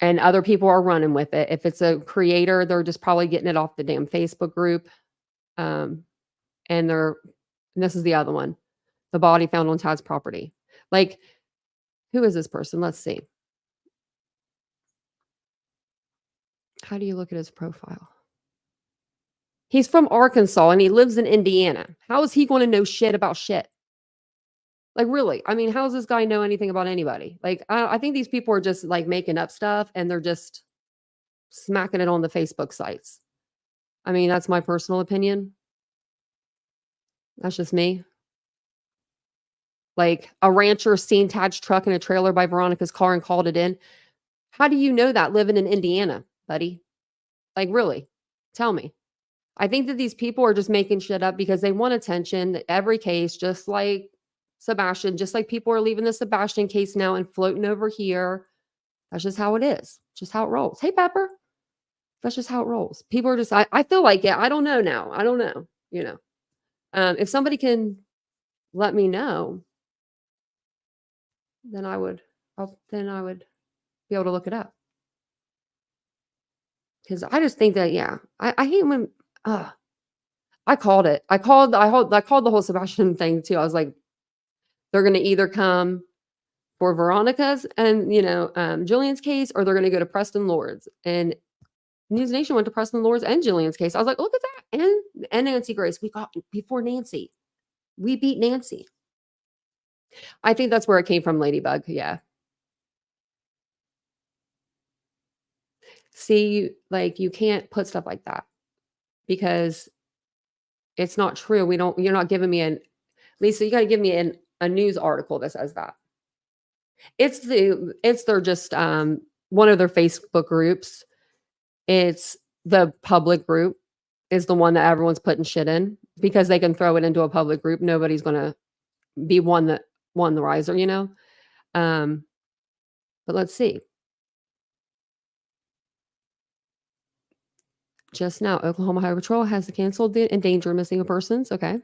Speaker 1: and other people are running with it. If it's a creator, they're just probably getting it off the damn Facebook group, um, and this is the other one, the body found on Tad's property. Like, who is this person? Let's see. How do you look at his profile? He's from Arkansas and he lives in Indiana. How is he gonna know shit about shit? Like, really? I mean, how does this guy know anything about anybody? Like, I think these people are just, like, making up stuff and they're just smacking it on the Facebook sites. I mean, that's my personal opinion. That's just me. Like, a rancher seen Tad's truck in a trailer by Veronica's car and called it in. How do you know that living in Indiana, buddy? Like, really? Tell me. I think that these people are just making shit up because they want attention. Every case, just like Sebastian, just like people are leaving the Sebastian case now and floating over here. That's just how it is. Just how it rolls. Hey, Pepper. That's just how it rolls. People are just, I feel like it. I don't know now. I don't know. If somebody can let me know, then I would be able to look it up. Because I just think that, yeah, I hate when, uh, I called it. I called the whole Sebastian thing too. I was like, they're going to either come for Veronica's and, Jillian's case, or they're gonna go to Preston Lord's, and News Nation went to Preston Lord's and Jillian's case. I was like, "Look at that," and Nancy Grace. We got before Nancy. We beat Nancy. I think that's where it came from, Ladybug, yeah. See, like, you can't put stuff like that because it's not true. You're not giving me an Lisa, you gotta give me a news article that says that. It's their just, one of their Facebook groups. It's the public group is the one that everyone's putting shit in because they can throw it into a public group. Nobody's gonna be one that won the riser. Um, but let's see. Just now, Oklahoma Highway Patrol has canceled the endanger missing of persons. Okay.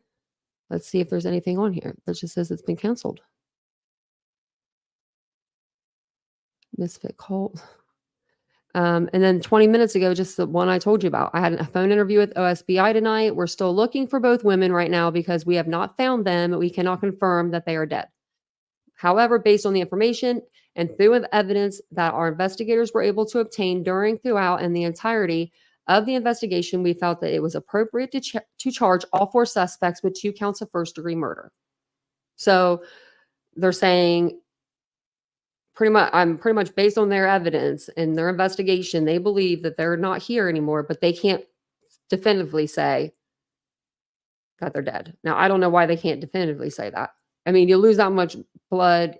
Speaker 1: Let's see if there's anything on here that just says it's been canceled. Misfit cult. And then 20 minutes ago, just the one I told you about, I had a phone interview with OSBI tonight. We're still looking for both women right now because we have not found them. We cannot confirm that they are dead. However, based on the information and through the evidence that our investigators were able to obtain throughout, and the entirety of the investigation, we felt that it was appropriate to charge all 4 suspects with 2 counts of first-degree murder. So they're saying pretty much based on their evidence and their investigation, they believe that they're not here anymore, but they can't definitively say that they're dead. Now, I don't know why they can't definitively say that. I mean, you lose that much blood,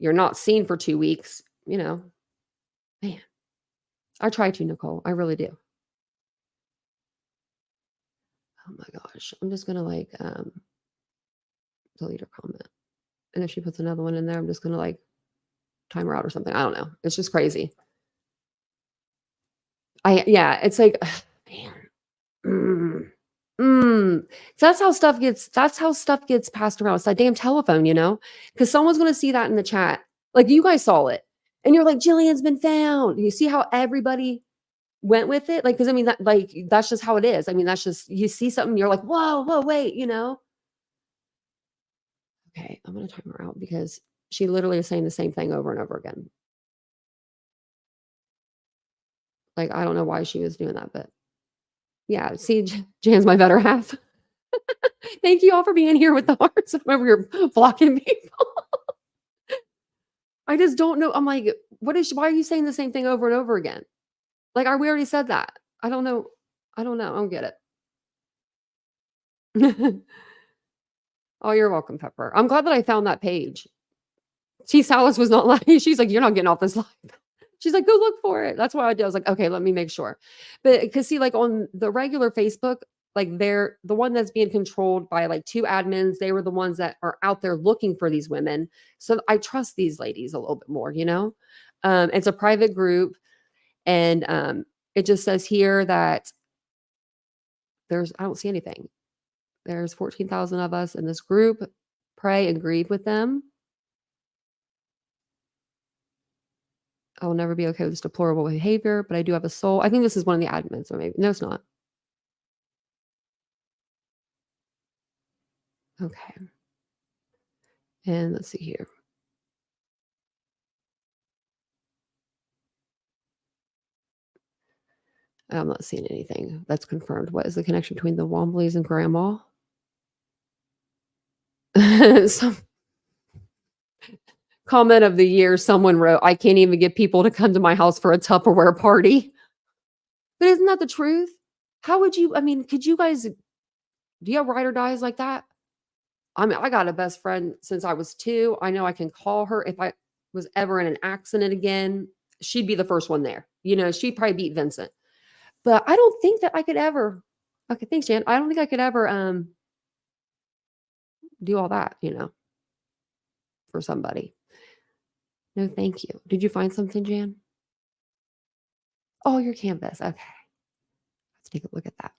Speaker 1: you're not seen for 2 weeks, man. I try to, Nicole. I really do. Oh my gosh. I'm just gonna delete her comment. And if she puts another one in there, I'm just gonna like time her out or something. I don't know. It's just crazy. Yeah, it's like, man. Mm, mm. That's how stuff gets passed around. It's that damn telephone, because someone's gonna see that in the chat. Like you guys saw it, and you're like, Jillian's been found. You see how everybody went with it? Like, because I mean, that's just how it is. I mean, that's just you see something, you're like, whoa, whoa, wait. Okay, I'm gonna time her out because she literally is saying the same thing over and over again. Like, I don't know why she was doing that, but yeah, see, Jan's my better half. Thank you all for being here with the hearts. I'm over here blocking people. I just don't know. I'm like, why are you saying the same thing over and over again? Like, we already said that. I don't know. I don't know. I don't get it. Oh, you're welcome, Pepper. I'm glad that I found that page. T. Salas was not lying. She's like, you're not getting off this live. She's like, go look for it. That's why I did. I was like, okay, let me make sure. But because see, like on the regular Facebook, like they're the one that's being controlled by like two admins. They were the ones that are out there looking for these women. So I trust these ladies a little bit more. It's a private group. And it just says here that I don't see anything. There's 14,000 of us in this group. Pray and grieve with them. I will never be okay with this deplorable behavior, but I do have a soul. I think this is one of the admins, or maybe. No, it's not. Okay. And let's see here. I'm not seeing anything that's confirmed. What is the connection between the Wombleys and Grandma? Some comment of the year, someone wrote, I can't even get people to come to my house for a Tupperware party. But isn't that the truth? How would you, I mean, could you guys, do you have ride or dies like that? I mean, I got a best friend since I was 2. I know I can call her if I was ever in an accident again. She'd be the first one there. She'd probably beat Vincent. But I don't think that I could ever. Okay, thanks, Jan. I don't think I could ever do all that, for somebody. No, thank you. Did you find something, Jan? Oh, your canvas. Okay. Let's take a look at that.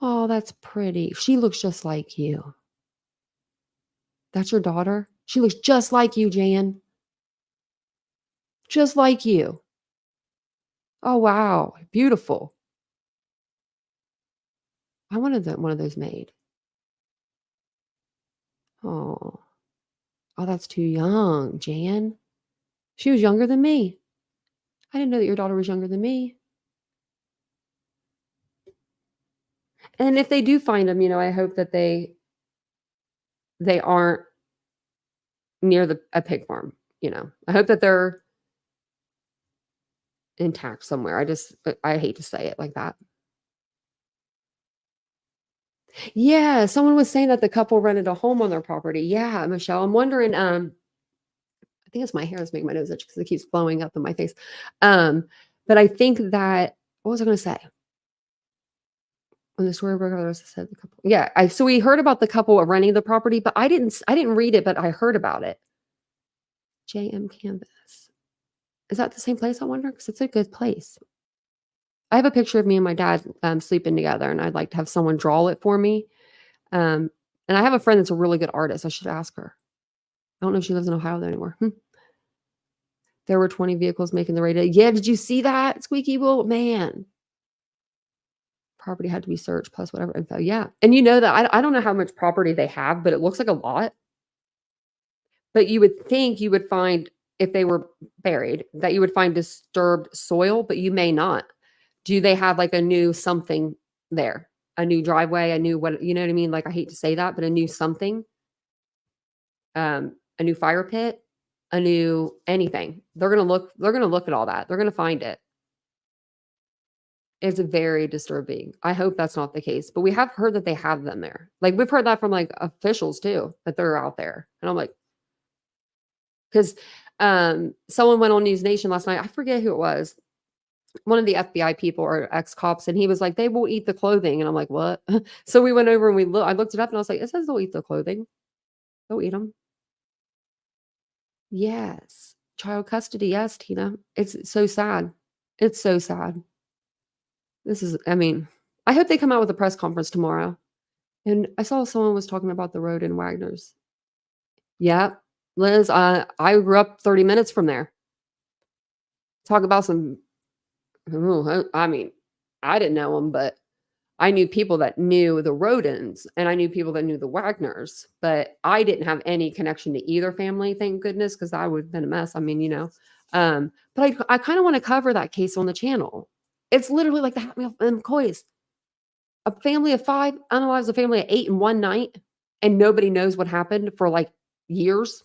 Speaker 1: Oh, that's pretty. She looks just like you. That's your daughter? She looks just like you, Jan. Just like you. Oh, wow. Beautiful. I wanted one of those made. Oh. Oh, that's too young, Jan. She was younger than me. I didn't know that your daughter was younger than me. And if they do find them, I hope that they aren't near a pig farm. I hope that they're intact somewhere. I hate to say it like that. Yeah, someone was saying that the couple rented a home on their property. Yeah, Michelle, I'm wondering. I think it's my hair that's making my nose itch because it keeps flowing up in my face. But I think that what was I going to say? When the story broke out, I said the couple. Yeah, so we heard about the couple renting the property, but I didn't read it, but I heard about it. JM Canvas. Is that the same place? I wonder because it's a good place. I have a picture of me and my dad sleeping together, and I'd like to have someone draw it for me. And I have a friend that's a really good artist. I should ask her. I don't know if she lives in Ohio though anymore. There were 20 vehicles making the raid. Yeah, did you see that, Squeaky Wheel? Man. Property had to be searched plus whatever info. Yeah. And you know that I don't know how much property they have, but it looks like a lot. But you would think you would find, if they were buried, that you would find disturbed soil, but you may not. Do they have like a new something there? A new driveway, a new what, you know what I mean? Like, I hate to say that, but a new something, a new fire pit, a new anything. They're going to look at all that. They're going to find it. It's very disturbing. I hope that's not the case, but we have heard that they have them there. Like, we've heard that from like officials too, that they're out there. And I'm like, because someone went on News Nation last night. I forget who it was. one of the FBI people or ex-cops, and he was like, "They will eat the clothing." And I'm like, "What?" So we went over and I looked it up and I was like, "It says they'll eat the clothing. They'll eat them." Yes. Child custody, yes, Tina. It's so sad. It's so sad. I mean, I hope they come out with a press conference tomorrow. And I saw someone was talking about the road in Wagner's. Yeah. Liz, I grew up 30 minutes from there. Talk about some, ooh, I mean, I didn't know them, but I knew people that knew the Rodens and I knew people that knew the Wagners, but I didn't have any connection to either family, thank goodness, because I would have been a mess. I mean, but I kind of want to cover that case on the channel. It's literally like the Hatfield and McCoys. A family of 5 unalived a family of 8 in one night, and nobody knows what happened for like years.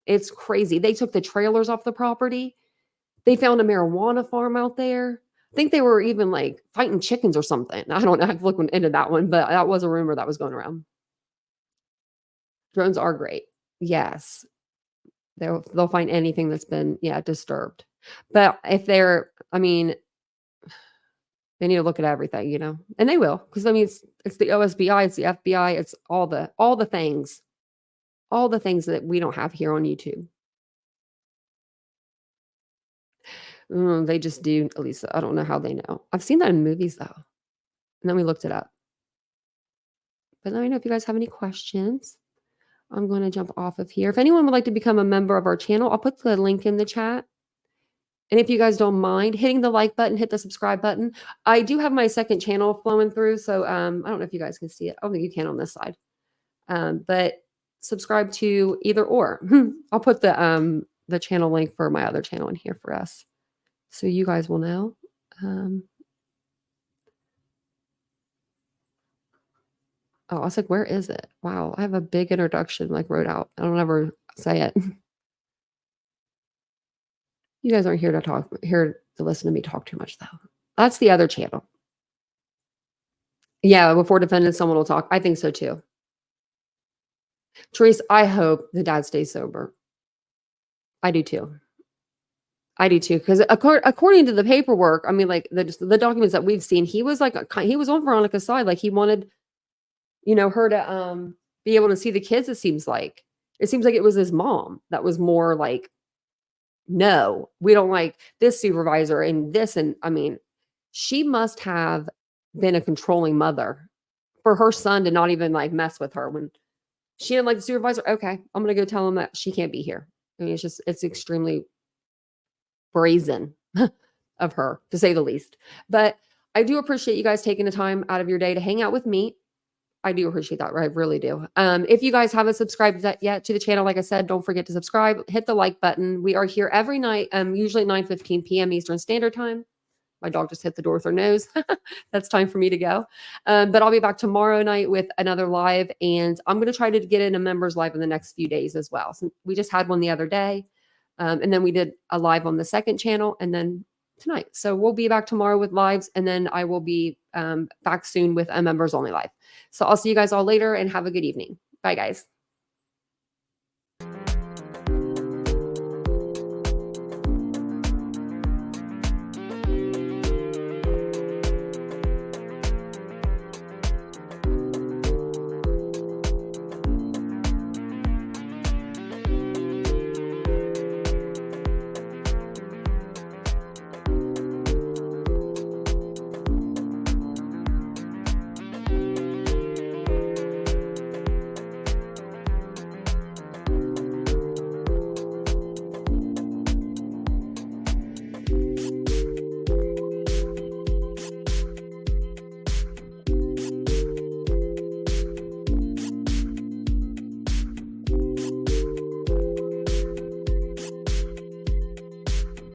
Speaker 1: It's crazy. They took the trailers off the property. They found a marijuana farm out there. I think they were even like fighting chickens or something. I don't know. I have to look into that one, but that was a rumor that was going around. Drones are great. Yes. They'll find anything that's been, yeah, disturbed. But if they're, I mean, they need to look at everything, and they will, because I mean, it's the OSBI, it's the FBI, it's all the things that we don't have here on YouTube. They just do, Elisa. I don't know how they know. I've seen that in movies though, and then we looked it up. But let me know if you guys have any questions. I'm going to jump off of here. If anyone would like to become a member of our channel, I'll put the link in the chat. And if you guys don't mind hitting the like button, hit the subscribe button. I do have my second channel flowing through, so I don't know if you guys can see it. I don't think you can on this side. But subscribe to either or. I'll put the channel link for my other channel in here for us, so you guys will know. Oh, I was like, where is it? Wow, I have a big introduction like wrote out. I don't ever say it. You guys aren't here to listen to me talk too much though. That's the other channel. Yeah, before defending someone will talk. I think so too. Therese, I hope the dad stays sober. I do too. Because according to the paperwork, I mean, like the documents that we've seen, he was he was on Veronica's side. Like he wanted, her to be able to see the kids. It seems like it was his mom that was more like, no, we don't like this supervisor and this. And I mean, she must have been a controlling mother for her son to not even like mess with her when she didn't like the supervisor. Okay, I'm going to go tell him that she can't be here. I mean, it's extremely brazen of her, to say the least. But I do appreciate you guys taking the time out of your day to hang out with me. I do appreciate that. I really do. If you guys haven't subscribed yet to the channel, like I said, don't forget to subscribe, hit the like button. We are here every night, usually 9:15 p.m. Eastern Standard Time. My dog just hit the door with her nose. That's time for me to go. But I'll be back tomorrow night with another live, and I'm going to try to get in a members live in the next few days as well. So we just had one the other day, and then we did a live on the second channel, and then tonight. So we'll be back tomorrow with lives, and then I will be back soon with a members only live. So I'll see you guys all later, and have a good evening. Bye, guys.